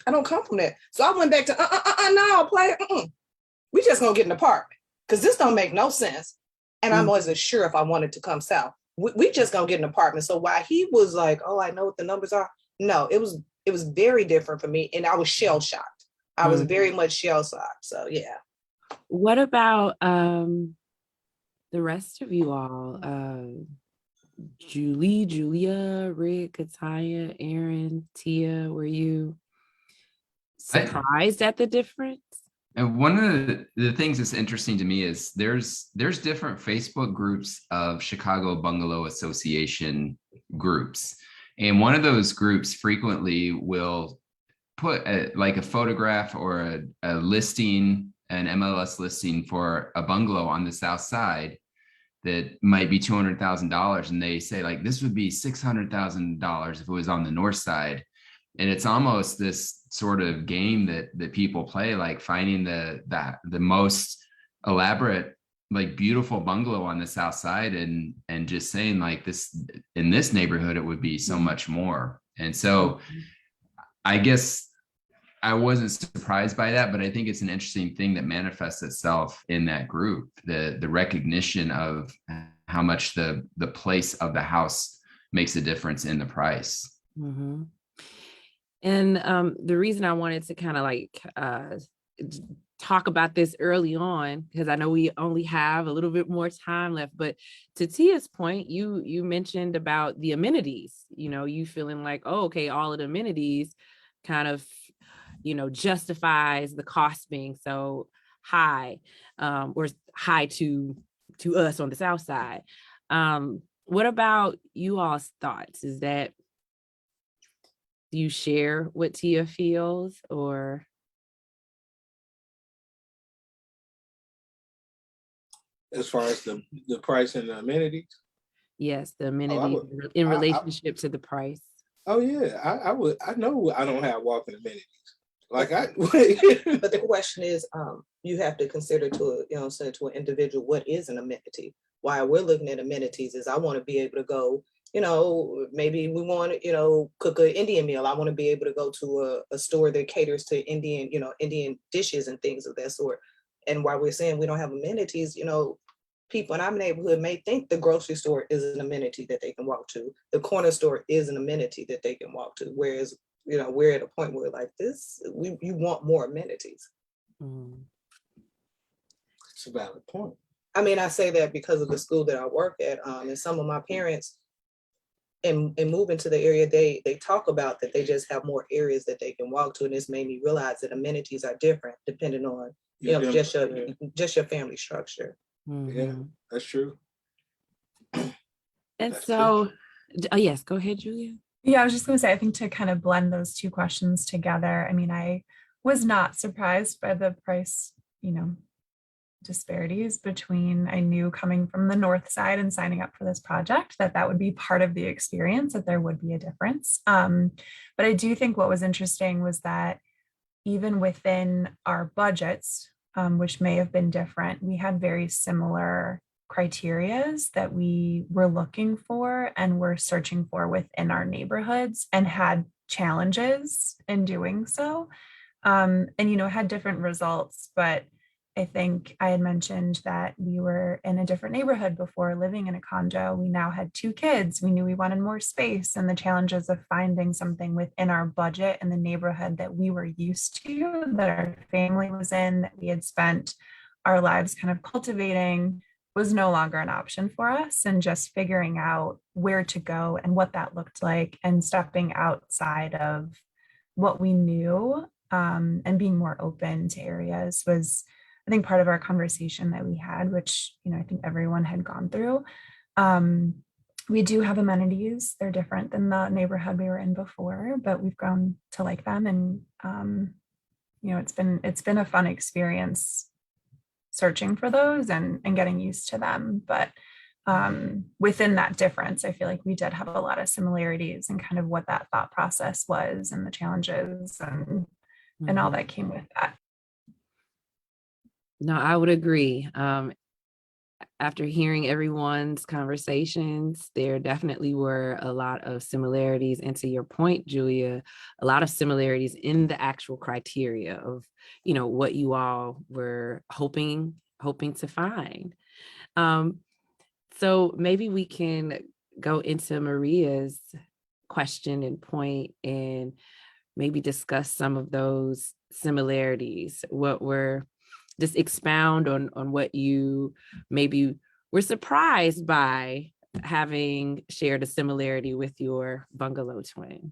Speaker 11: I don't come from that. So I went back to, no, player. we just gonna get an apartment because this don't make no sense. And I wasn't sure if I wanted to come south. We just gonna get an apartment. So while he was like, oh, I know what the numbers are. No, it was very different for me. And I was shell shocked. I was very much shell shocked. So yeah.
Speaker 2: What about the rest of you all? Julie, Julia, Rick, Kataya, Aaron, Tia, were you surprised at the difference?
Speaker 10: And one of the things that's interesting to me is there's different Facebook groups of Chicago Bungalow Association groups. And one of those groups frequently will put like a photograph or a listing, an MLS listing for a bungalow on the south side that might be $200,000. And they say like, this would be $600,000 if it was on the north side. And it's almost this sort of game that people play, like finding the most elaborate, like beautiful bungalow on the south side and just saying like this, in this neighborhood, it would be so much more. And so I guess I wasn't surprised by that, but I think it's an interesting thing that manifests itself in that group, the recognition of how much the place of the house makes a difference in the price.
Speaker 2: Mm-hmm. And the reason I wanted to kind of like talk about this early on, because I know we only have a little bit more time left, but to Tia's point, you mentioned about the amenities, you know, you feeling like, oh, okay, all of the amenities kind of, you know, justifies the cost being so high, or high to us on the south side. What about you all's thoughts? Is that, do you share what Tia feels, or?
Speaker 12: As far as the price and the amenities?
Speaker 2: Yes, the amenities in relationship to the price.
Speaker 12: Oh yeah, I know I don't have walking amenities. Like
Speaker 11: but the question is, you have to consider to an individual, what is an amenity? Why we're looking at amenities is I want to be able to go, maybe we want to, cook an Indian meal. I want to be able to go to a store that caters to Indian dishes and things of that sort. And while we're saying we don't have amenities, people in our neighborhood may think the grocery store is an amenity that they can walk to. The corner store is an amenity that they can walk to. Whereas, we're at a point where like this, you want more amenities.
Speaker 12: It's a valid point.
Speaker 11: I mean, I say that because of the school that I work at, and some of my parents in moving to the area, they talk about that they just have more areas that they can walk to. And this made me realize that amenities are different depending on, just your family structure.
Speaker 12: Yeah, that's true.
Speaker 2: And
Speaker 12: that's
Speaker 2: so, yes, go ahead, Julia.
Speaker 8: Yeah, I was just going to say, I think to kind of blend those two questions together, I mean, I was not surprised by the price, disparities between, I knew coming from the north side and signing up for this project that would be part of the experience, that there would be a difference. But I do think what was interesting was that even within our budgets, which may have been different, we had very similar criterias that we were looking for and were searching for within our neighborhoods, and had challenges in doing so, and had different results. But I think I had mentioned that we were in a different neighborhood before, living in a condo. We now had 2 kids. We knew we wanted more space, and the challenges of finding something within our budget and the neighborhood that we were used to, that our family was in, that we had spent our lives kind of cultivating, was no longer an option for us. And just figuring out where to go and what that looked like, and stepping outside of what we knew, and being more open to areas was, I think, part of our conversation that we had, which, I think everyone had gone through. We do have amenities. They're different than the neighborhood we were in before, but we've grown to like them. And, it's been a fun experience searching for those and getting used to them. But within that difference, I feel like we did have a lot of similarities and kind of what that thought process was, and the challenges and all that came with that.
Speaker 2: No, I would agree. after hearing everyone's conversations, there definitely were a lot of similarities. And to your point, Julia, a lot of similarities in the actual criteria of, what you all were hoping to find. So maybe we can go into Maria's question and point and maybe discuss some of those similarities. Just expound on what you maybe were surprised by having shared a similarity with your bungalow twin.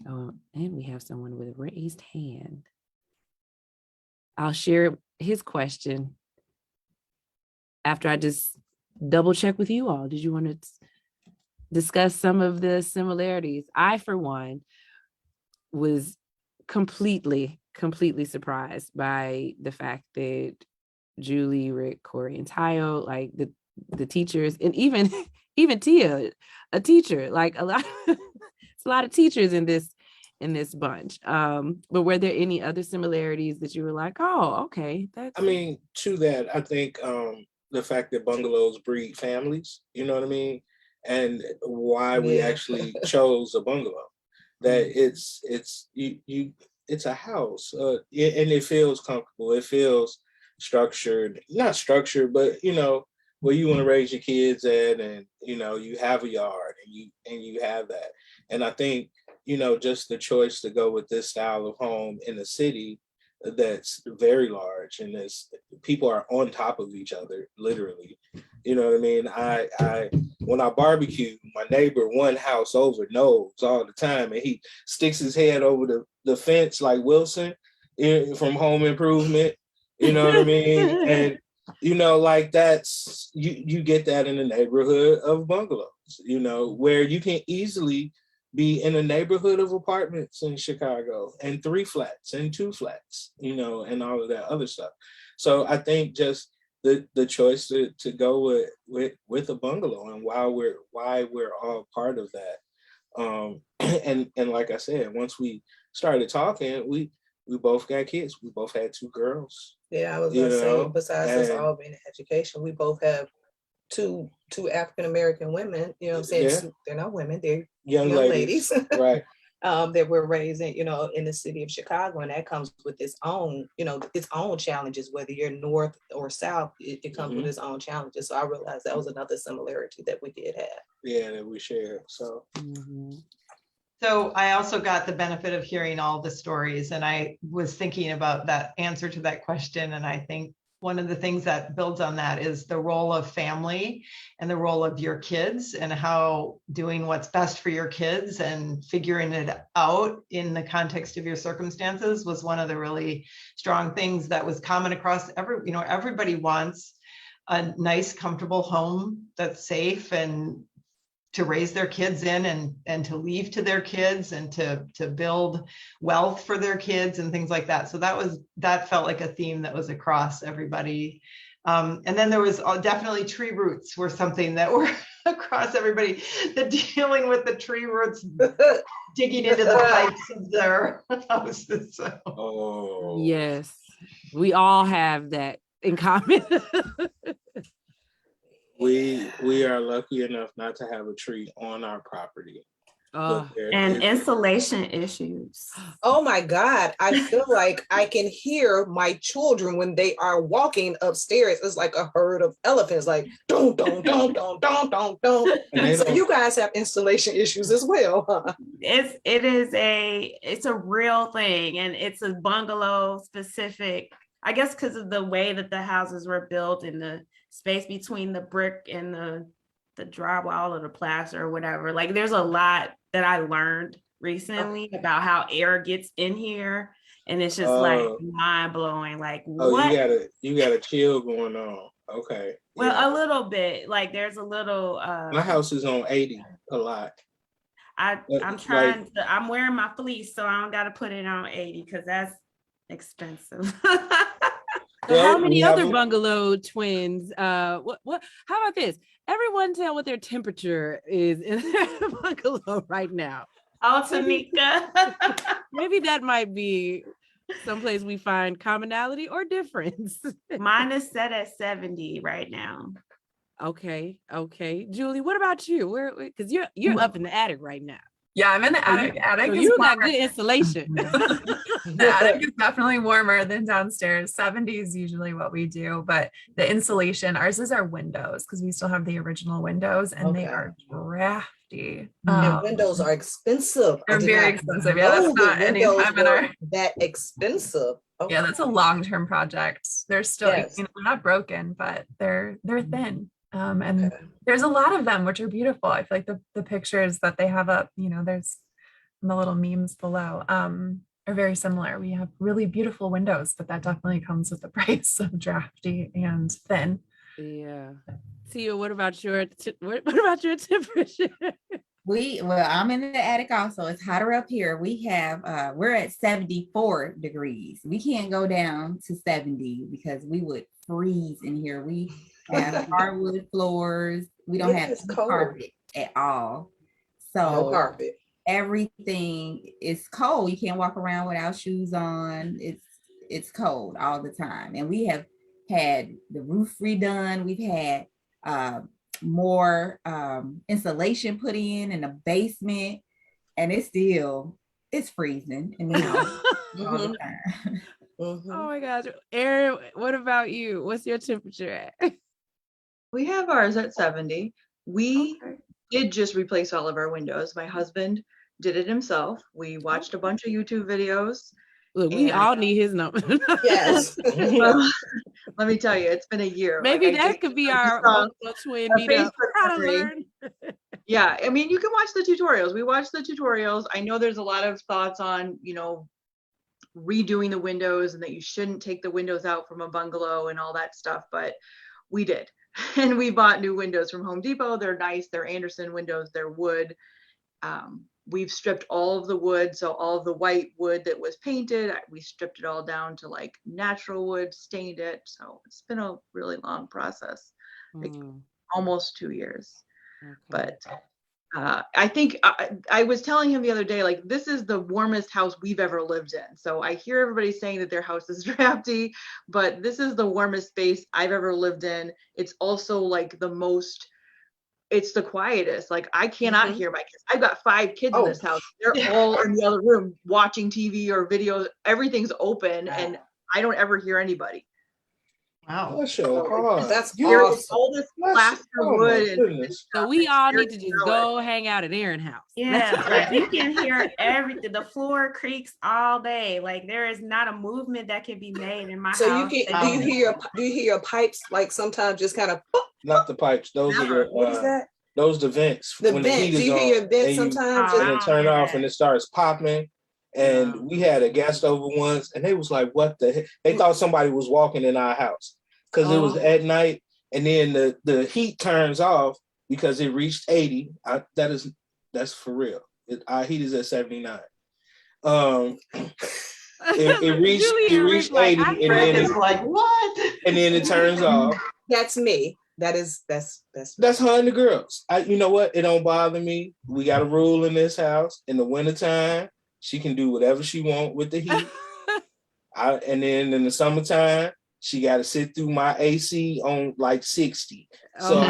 Speaker 2: Oh, and we have someone with a raised hand. I'll share his question after I just double check with you all. Did you want to discuss some of the similarities? I, for one, was completely surprised by the fact that Julie, Rick, Corey, and Tayo, like the teachers, and even Tia, a teacher, like it's a lot of teachers in this bunch. But were there any other similarities that you were like, oh, okay, that's...
Speaker 12: I mean, to that, I think the fact that bungalows breed families, you know what I mean? And why we actually chose a bungalow, that it's a house, and it feels comfortable. It feels structured, not structured, but where you want to raise your kids at, and you have a yard, and you have that. And I think just the choice to go with this style of home in a city that's very large, and people are on top of each other, literally. You know what I mean? I when I barbecue, my neighbor one house over knows all the time, and he sticks his head over the fence like Wilson from Home Improvement. You know what I mean? And like that's you get that in the neighborhood of bungalows, where you can easily be in a neighborhood of apartments in Chicago, and 3 flats and 2 flats, and all of that other stuff. So I think just the choice to go with a bungalow, and why we're all part of that. And like I said, once we started talking, we both got kids. We both had 2 girls.
Speaker 11: Yeah, I was gonna say, besides us all being in education, we both have two African American women, I'm saying? Yeah. They're not women, they're young ladies.
Speaker 12: Right.
Speaker 11: That we're raising, in the city of Chicago, and that comes with its own, its own challenges. Whether you're north or south, it comes with its own challenges. So I realized that was another similarity that we did have.
Speaker 12: Yeah, that we share. So.
Speaker 3: So I also got the benefit of hearing all the stories, and I was thinking about that answer to that question. And I think one of the things that builds on that is the role of family and the role of your kids, and how doing what's best for your kids and figuring it out in the context of your circumstances was one of the really strong things that was common across everybody wants a nice, comfortable home that's safe, and to raise their kids in, and to leave to their kids, and to build wealth for their kids and things like that. So that felt like a theme that was across everybody. And then there was definitely tree roots were something that were across everybody. The dealing with the tree roots digging into the pipes of their houses. So.
Speaker 12: Oh
Speaker 2: yes, we all have that in common.
Speaker 12: We are lucky enough not to have a tree on our property.
Speaker 9: And insulation issues.
Speaker 11: Oh my God. I feel like I can hear my children when they are walking upstairs. It's like a herd of elephants, like don't. So you guys have installation issues as well, huh?
Speaker 9: It's a real thing, and it's a bungalow specific, I guess, because of the way that the houses were built, and the space between the brick and the drywall or the plaster or whatever. Like there's a lot that I learned recently about how air gets in here, and it's just like mind blowing. Like what?
Speaker 12: You got a chill going on. Okay.
Speaker 9: Well, yeah. A little bit. Like there's a little.
Speaker 12: My house is on 80 a lot.
Speaker 9: I'm trying to. I'm wearing my fleece, so I don't got to put it on 80 because that's expensive.
Speaker 2: So how many other bungalow twins? What? How about this? Everyone tell what their temperature is in their bungalow right now.
Speaker 9: Oh, Tanika.
Speaker 2: Maybe that might be someplace we find commonality or difference.
Speaker 9: Mine is set at 70 right now.
Speaker 2: Okay. Julie, what about you? Where, because you're up in the attic right now.
Speaker 8: Yeah, I'm in the attic.
Speaker 2: So you got good insulation.
Speaker 8: The attic is definitely warmer than downstairs. 70 is usually what we do, but the insulation, ours is our windows because we still have the original windows and they are drafty.
Speaker 11: And windows are expensive.
Speaker 8: They're very expensive. Yeah, that's not any time in our
Speaker 11: that expensive. Okay.
Speaker 8: Yeah, that's a long-term project. They're still,
Speaker 11: Yes.
Speaker 8: they're not broken, but they're thin. And there's a lot of them, which are beautiful. I feel like the pictures that they have up, there's the little memes below, are very similar. We have really beautiful windows, but that definitely comes with the price of drafty and thin.
Speaker 2: Yeah. Tia, what about your temperature?
Speaker 4: I'm in the attic also. It's hotter up here. We're at 74 degrees. We can't go down to 70 because we would freeze in here. We have hardwood floors. We don't have any carpet at all. So
Speaker 11: no carpet.
Speaker 4: Everything is cold. You can't walk around without shoes on. It's cold all the time. And we have had the roof redone. We've had more insulation put in the basement, and it's freezing in the house all the time.
Speaker 2: Oh my gosh. Erin, what about you? What's your temperature at?
Speaker 5: We have ours at 70. We did just replace all of our windows. My husband did it himself. We watched a bunch of YouTube videos.
Speaker 2: Look, we all need his number.
Speaker 11: Yes.
Speaker 5: Well, let me tell you, it's been a year.
Speaker 2: Maybe that could be our Bungalow Twin meetup. How to learn.
Speaker 5: Yeah, I mean, you can watch the tutorials. We watch the tutorials. I know there's a lot of thoughts on, redoing the windows and that you shouldn't take the windows out from a bungalow and all that stuff, but we did. And we bought new windows from Home Depot. They're nice. They're Anderson windows. They're wood. We've stripped all of the wood. So all of the white wood that was painted, we stripped it all down to like natural wood, stained it. So it's been a really long process, like almost 2 years. But I think I was telling him the other day, like, this is the warmest house we've ever lived in. So I hear everybody saying that their house is drafty, but this is the warmest space I've ever lived in. It's also like it's the quietest. Like, I cannot hear my kids. I've got 5 kids in this house. They're all in the other room watching TV or videos. Everything's open and I don't ever hear anybody.
Speaker 11: Wow.
Speaker 5: That's
Speaker 11: awesome.
Speaker 5: All this plaster wood.
Speaker 2: So we all need to just go hang out at Erin's house.
Speaker 9: Yeah, like you can hear everything. The floor creaks all day. Like, there is not a movement that can be made in my house.
Speaker 11: So do you hear your pipes like sometimes just kind of?
Speaker 12: Not the pipes. Those are the
Speaker 11: what is that?
Speaker 12: Those the vents.
Speaker 11: The
Speaker 12: when
Speaker 11: vents.
Speaker 12: The heat is
Speaker 11: Do you hear your vents sometimes?
Speaker 12: And then turn off and it starts popping. And we had a guest over once, and they was like, "What the heck?" They thought somebody was walking in our house because it was at night, and then the heat turns off because it reached 80. That's for real. Our heat is at 79. It reached 80, and then it's
Speaker 3: like, what?
Speaker 12: And then it turns off.
Speaker 11: That's me. That's
Speaker 12: her and the girls. You know what? It don't bother me. We got a rule in this house. In the wintertime, she can do whatever she want with the heat. And then in the summertime, she got to sit through my AC on like 60. So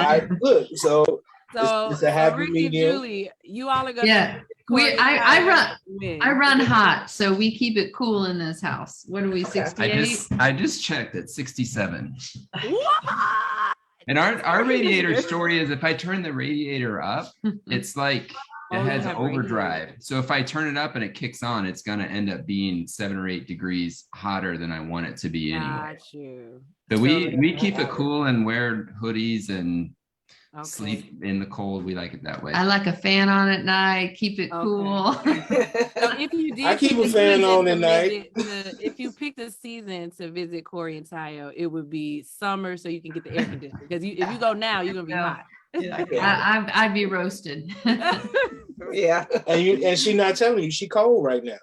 Speaker 12: it's a happy
Speaker 2: Ricky,
Speaker 12: medium.
Speaker 2: Julie, you all are gonna.
Speaker 7: I run hot, so we keep it cool in this house. What are we, 68?
Speaker 13: I just checked at 67. And our radiator story is if I turn the radiator up, it's like it has overdrive. So if I turn it up and it kicks on, it's gonna end up being 7 or 8 degrees hotter than I want it to be anyway.
Speaker 2: Got you.
Speaker 13: So we keep it cool and wear hoodies and sleep in the cold. We like it that way.
Speaker 7: I like a fan on at night, keep it cool.
Speaker 2: So if you did
Speaker 12: I keep a fan on at night.
Speaker 2: If you picked a season to visit Corey and Tayo, it would be summer so you can get the air conditioner. Because if you go now, you're gonna be hot.
Speaker 7: I'd be roasted.
Speaker 11: Yeah.
Speaker 12: And she not telling you she cold right now.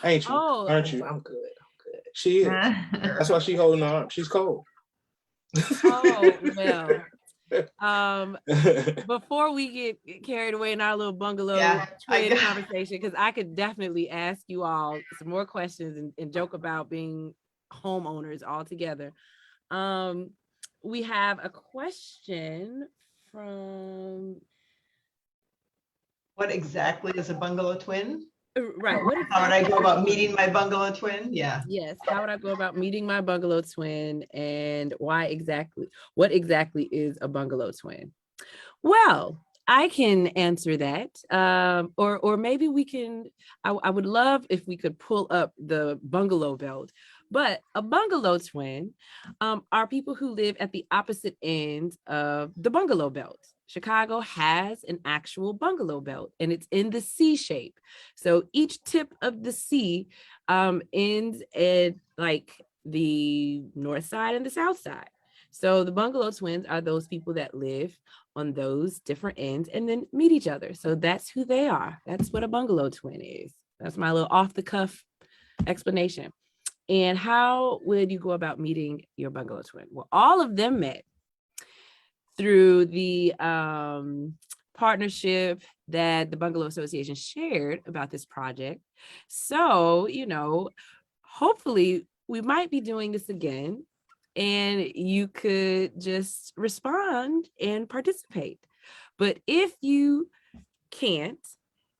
Speaker 12: Ain't you? Aren't you?
Speaker 11: I'm good.
Speaker 12: She is. That's why she holding on. She's cold.
Speaker 2: Oh well. Before we get carried away in our little bungalow twin conversation, because I could definitely ask you all some more questions and joke about being homeowners all together. We have a question from...
Speaker 3: What exactly is a bungalow twin?
Speaker 2: Right.
Speaker 3: How would I go about meeting my bungalow twin? Yeah.
Speaker 2: Yes. How would I go about meeting my bungalow twin, and what exactly is a bungalow twin? Well, I can answer that. Or maybe we can, I would love if we could pull up the Bungalow Belt. But a bungalow twin are people who live at the opposite ends of the Bungalow Belt. Chicago has an actual bungalow belt, and it's in the C shape. So each tip of the C ends at like the north side and the south side. So the bungalow twins are those people that live on those different ends and then meet each other. So that's who they are. That's what a bungalow twin is. That's my little off the cuff explanation. And how would you go about meeting your bungalow twin? Well, all of them met through the partnership that the Bungalow Association shared about this project. So, hopefully we might be doing this again, and you could just respond and participate. But if you can't,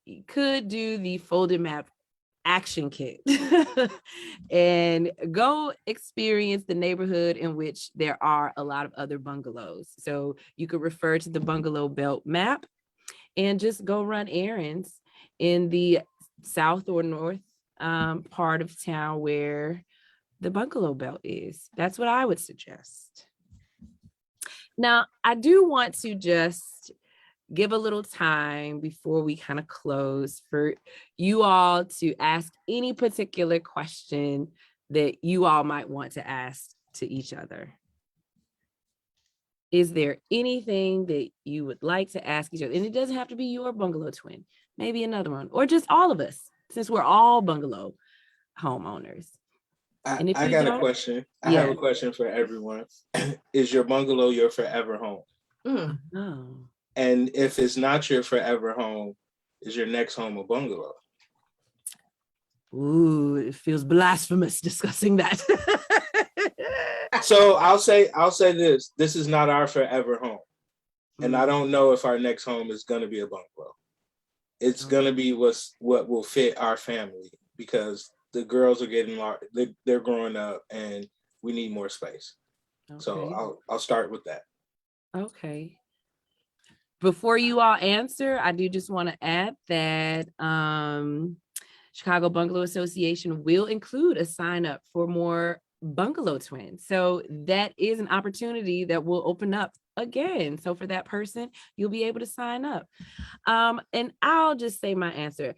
Speaker 2: you could do the folded map action kit and go experience the neighborhood in which there are a lot of other bungalows. So you could refer to the Bungalow Belt map and just go run errands in the south or north part of town where the Bungalow Belt is. That's what I would suggest. Now, I do want to just give a little time before we kind of close for you all to ask any particular question that you all might want to ask to each other. Is there anything that you would like to ask each other? And it doesn't have to be your bungalow twin, maybe another one, or just all of us, since we're all bungalow homeowners.
Speaker 12: I got a question. I have a question for everyone. Is your bungalow your forever home?
Speaker 2: Oh.
Speaker 12: And if it's not your forever home, is your next home a bungalow?
Speaker 2: Ooh, it feels blasphemous discussing that.
Speaker 12: So I'll say this. This is not our forever home. And I don't know if our next home is gonna be a bungalow. It's gonna be what will fit our family, because the girls are getting large, they're growing up and we need more space. Okay. So I'll start with that.
Speaker 2: Okay. Before you all answer, I do just want to add that Chicago Bungalow Association will include a sign up for more bungalow twins. So that is an opportunity that will open up again. So for that person, you'll be able to sign up. And I'll just say my answer.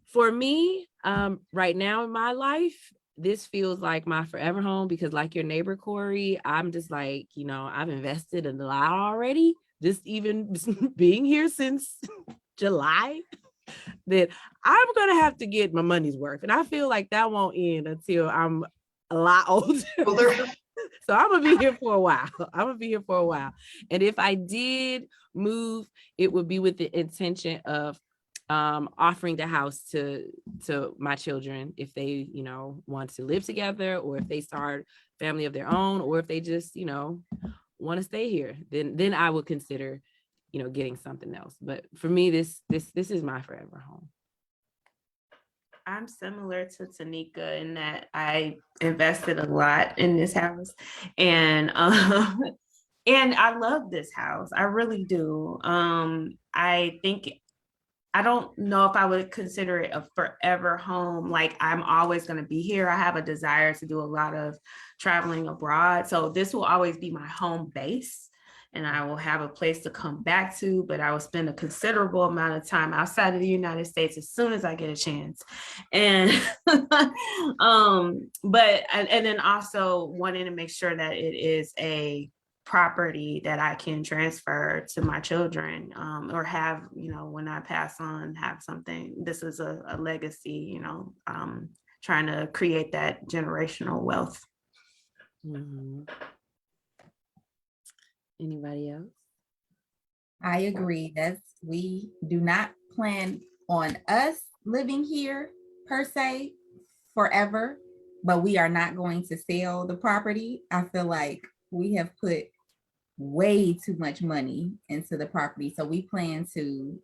Speaker 2: For me, right now in my life, this feels like my forever home, because like your neighbor, Corey, I'm just like, I've invested a lot already. Just even being here since July, that I'm going to have to get my money's worth. And I feel like that won't end until I'm a lot older. So I'm going to be here for a while. And if I did move, it would be with the intention of offering the house to my children if they, want to live together, or if they start family of their own, or if they just, want to stay here, then I would consider, getting something else. But for me, this is my forever home.
Speaker 9: I'm similar to Tanika in that I invested a lot in this house, and I love this house. I really do. I don't know if I would consider it a forever home. Like, I'm always going to be here. I have a desire to do a lot of traveling abroad. So this will always be my home base, and I will have a place to come back to, but I will spend a considerable amount of time outside of the United States as soon as I get a chance. And, and then also wanting to make sure that it is a property that I can transfer to my children, or have, when I pass on, have something. This is a legacy, trying to create that generational wealth.
Speaker 2: Mm-hmm. Anybody else?
Speaker 4: I agree. We do not plan on us living here per se forever, but we are not going to sell the property. I feel like we have put way too much money into the property. So we plan to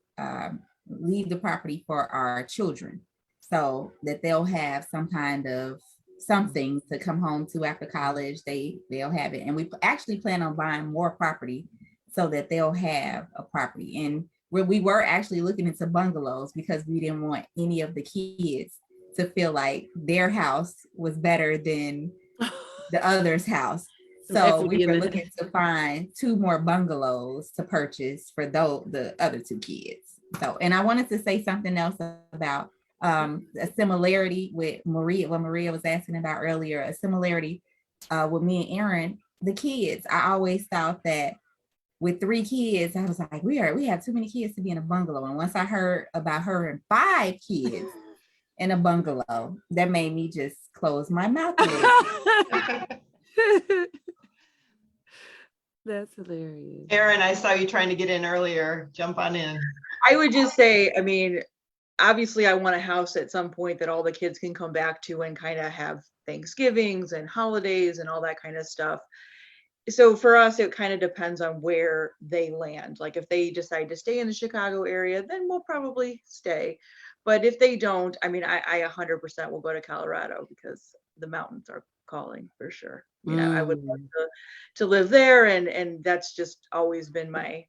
Speaker 4: leave the property for our children so that they'll have some kind of something to come home to after college. They'll have it. And we actually plan on buying more property so that they'll have a property. And we were actually looking into bungalows because we didn't want any of the kids to feel like their house was better than the other's house. So we were looking to find 2 more bungalows to purchase for the other 2 kids. So, and I wanted to say something else about a similarity with Maria, what Maria was asking about earlier, a similarity with me and Aaron, the kids. I always thought that with 3 kids, I was like, we have too many kids to be in a bungalow. And once I heard about her and 5 kids in a bungalow, that made me just close my mouth a little bit.
Speaker 2: That's hilarious.
Speaker 3: Aaron, I saw you trying to get in earlier. Jump on in.
Speaker 5: I would just say, I mean, obviously I want a house at some point that all the kids can come back to and kind of have Thanksgivings and holidays and all that kind of stuff. So for us, it kind of depends on where they land. Like if they decide to stay in the Chicago area, then we'll probably stay. But if they don't, I mean, I 100% will go to Colorado because the mountains are calling for sure. Yeah, I would love to live there, and that's just always been my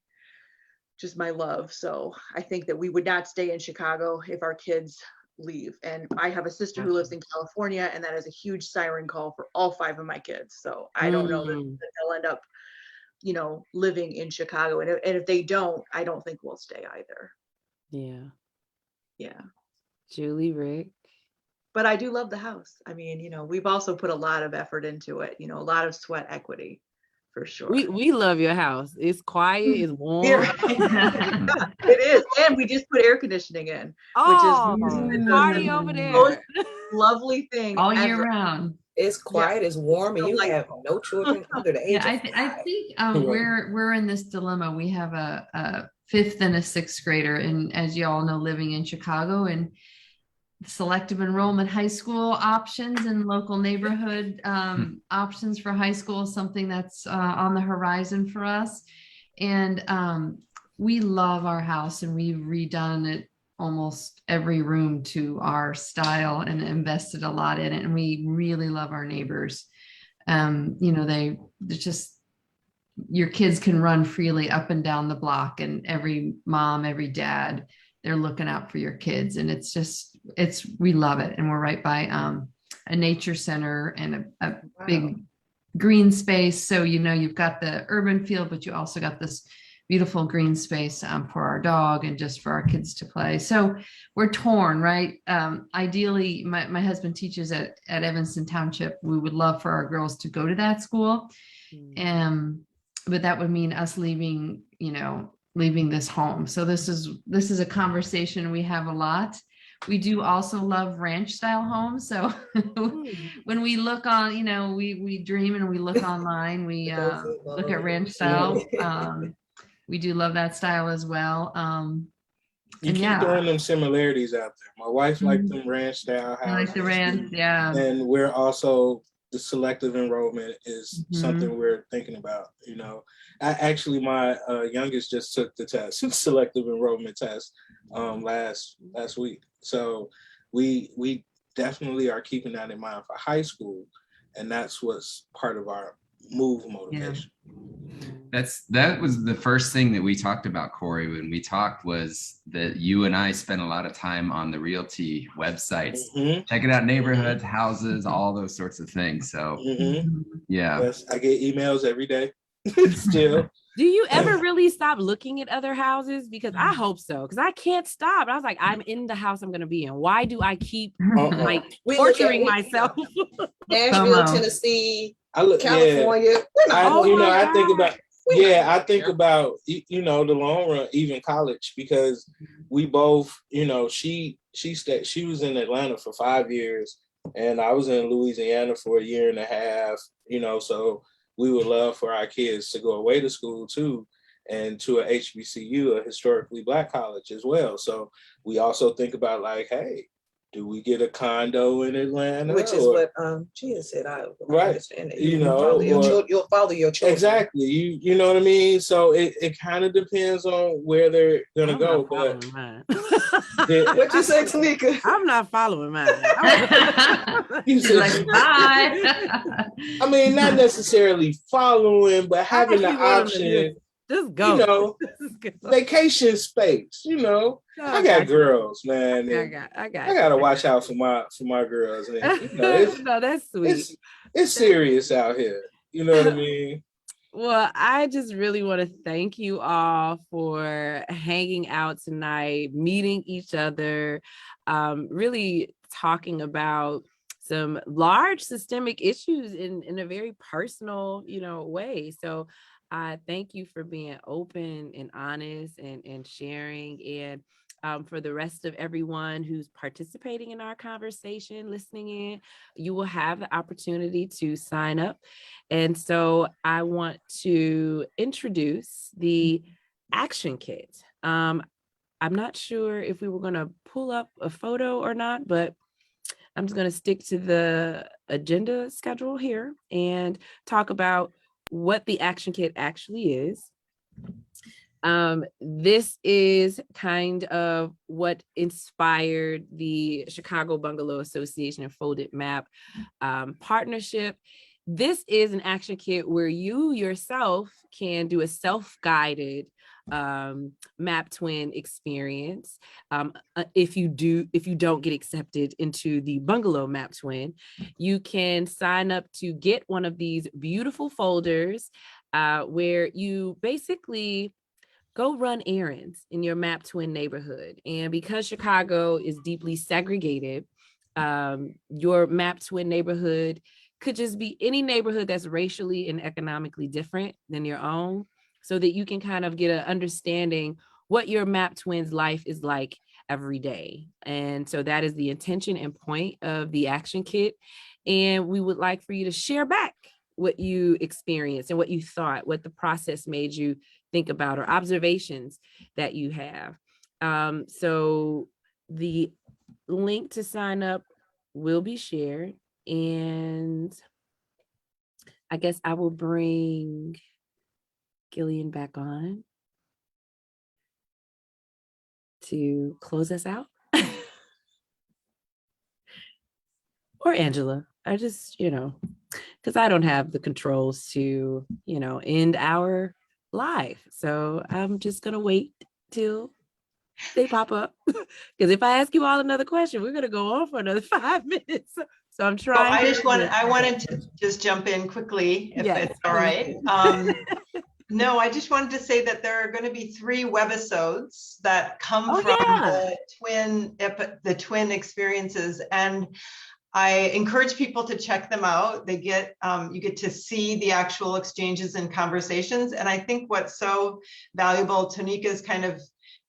Speaker 5: love. So I think that we would not stay in Chicago if our kids leave. And I have a sister who lives in California, and that is a huge siren call for all 5 of my kids. So I don't know that they'll end up, living in Chicago. And if they don't, I don't think we'll stay either. Yeah.
Speaker 2: Julie, Rick.
Speaker 5: But I do love the house. I mean, we've also put a lot of effort into it, a lot of sweat equity for sure.
Speaker 2: We love your house. It's quiet, it's warm.
Speaker 5: It is. And we just put air conditioning in, which is
Speaker 2: party over there.
Speaker 5: Most lovely thing
Speaker 7: all year round.
Speaker 11: It's quiet, it's warm, and you have no children under the age of 5.
Speaker 7: I think we're in this dilemma. We have a 5th and a 6th grader, and as you all know, living in Chicago, and selective enrollment high school options and local neighborhood options for high school is something that's on the horizon for us. And we love our house, and we've redone it almost every room to our style and invested a lot in it. And we really love our neighbors. They're just, your kids can run freely up and down the block, and every mom, every dad, they're looking out for your kids. And we love it. And we're right by a nature center and a big green space. So, you've got the urban feel, but you also got this beautiful green space for our dog and just for our kids to play. So we're torn, right? Ideally, my husband teaches at Evanston Township. We would love for our girls to go to that school. But that would mean us leaving this home. So this is a conversation we have a lot. We do also love ranch style homes. So when we look on, we dream and we look online, we look at ranch style. We do love that style as well.
Speaker 12: You keep throwing them similarities out there. My wife liked them ranch style houses.
Speaker 7: I like the ranch, yeah.
Speaker 12: And we're also, the selective enrollment is something we're thinking about. My youngest just took the test, selective enrollment test, last week. So we definitely are keeping that in mind for high school, and that's what's part of our move motivation.
Speaker 13: That was the first thing that we talked about, Corey, when we talked, was that you and I spent a lot of time on the realty websites, checking out neighborhoods, houses, all those sorts of things. So
Speaker 12: yes, I get emails every day still.
Speaker 2: Do you ever really stop looking at other houses? Because I hope so, because I can't stop. I was like, I'm in the house I'm going to be in. Why do I keep torturing myself?
Speaker 11: Nashville, Tennessee, California.
Speaker 12: I think about the long run, even college, because we both, she was in Atlanta for 5 years, and I was in Louisiana for a year and a half, so we would love for our kids to go away to school too. and to a HBCU, a historically Black college as well. So we also think about like, hey, do we get a condo in Atlanta?
Speaker 11: Which is what Gia said. I understand that. You'll follow your children.
Speaker 12: Exactly. You know what I mean? So it kind of depends on where they're gonna go. But
Speaker 11: what you say, Tanika?
Speaker 2: I'm not following mine.
Speaker 12: You said,
Speaker 7: like, bye.
Speaker 12: I mean, not necessarily following, but having the option.
Speaker 2: Just go.
Speaker 12: You know, vacation space. You know, I got girls, man. I gotta watch out for my girls. And, you know,
Speaker 2: no, that's sweet.
Speaker 12: It's serious out here. You know what I mean?
Speaker 2: Well, I just really want to thank you all for hanging out tonight, meeting each other, really talking about some large systemic issues in a very personal, way. So thank you for being open and honest and sharing. And for the rest of everyone who's participating in our conversation, listening in, you will have the opportunity to sign up. And so I want to introduce the action kit. I'm not sure if we were going to pull up a photo or not, but I'm just going to stick to the agenda schedule here and talk about what the action kit actually is. This is kind of what inspired the Chicago Bungalow Association and Folded Map partnership. This is an action kit where you yourself can do a self-guided map twin experience. If you don't get accepted into the Bungalow Map Twin, you can sign up to get one of these beautiful folders where you basically go run errands in your map twin neighborhood. And because Chicago is deeply segregated, your map twin neighborhood could just be any neighborhood that's racially and economically different than your own, so that you can kind of get an understanding what your map twin's life is like every day. And so that is the intention and point of the action kit. And we would like for you to share back what you experienced and what you thought, what the process made you think about, or observations that you have. So the link to sign up will be shared. And I guess I will bring Gillian back on to close us out. Or Angela. I just, because I don't have the controls to, end our live. So I'm just going to wait till they pop up. Because if I ask you all another question, we're going to go on for another 5 minutes. So I'm trying.
Speaker 3: I wanted to just jump in quickly, if it's all right. No, I just wanted to say that there are going to be 3 webisodes that come from the twin experiences, and I encourage people to check them out. They get you get to see the actual exchanges and conversations, and I think what's so valuable, Tonika's kind of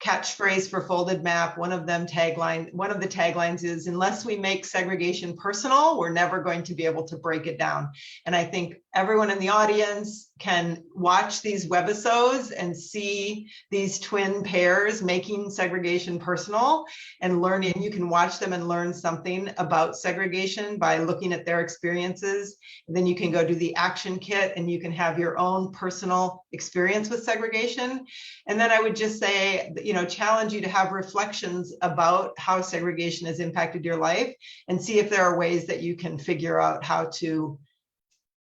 Speaker 3: catchphrase for Folded Map, one of the taglines is, unless we make segregation personal, we're never going to be able to break it down. And I think everyone in the audience can watch these webisodes and see these twin pairs making segregation personal and learning. You can watch them and learn something about segregation by looking at their experiences. And then you can go do the action kit and you can have your own personal experience with segregation. And then I would just say, challenge you to have reflections about how segregation has impacted your life and see if there are ways that you can figure out how to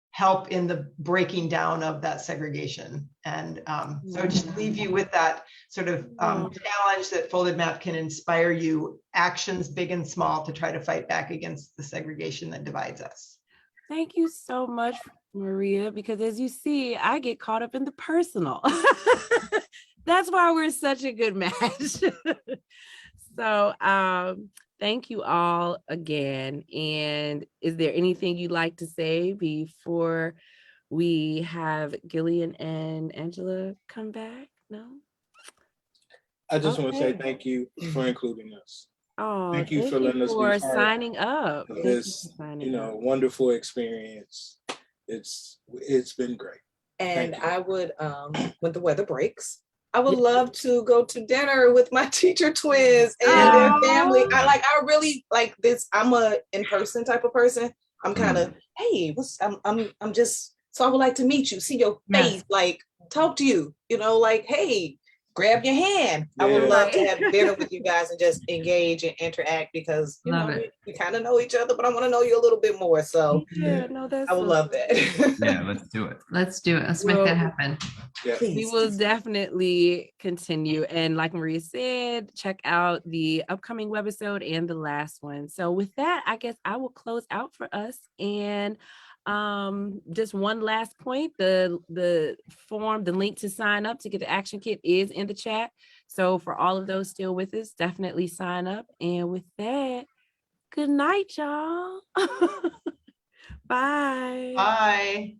Speaker 3: help in the breaking down of that segregation. And so just leave you with that sort of challenge that Folded Map can inspire you, actions big and small, to try to fight back against the segregation that divides us.
Speaker 2: Thank you so much, Maria, because as you see, I get caught up in the personal. That's why we're such a good match. So thank you all again. And is there anything you'd like to say before we have Gillian and Angela come back? No?
Speaker 12: I just want to say thank you for including us.
Speaker 2: Oh,
Speaker 12: thank you for letting us be part
Speaker 2: signing up.
Speaker 12: Of this, wonderful experience. It's been great.
Speaker 11: And I would, when the weather breaks, I would love to go to dinner with my teacher twins and their family. I really like this. I'm a in-person type of person. I'm kind of, hey, I'm just, so I would like to meet you, see your face, like talk to you, like, hey, grab your hand. I would love to have dinner with you guys and just engage and interact because we kind of know each other, but I want to know you a little bit more. So I would love that.
Speaker 13: Yeah, let's do it.
Speaker 7: Let's do it. Let's make that happen.
Speaker 2: We will definitely continue. And like Maria said, check out the upcoming webisode and the last one. So with that, I guess I will close out for us. And just one last point, the form, the link to sign up to get the action kit is in the chat. So for all of those still with us, definitely sign up. And with that, good night, y'all. Bye.
Speaker 3: Bye.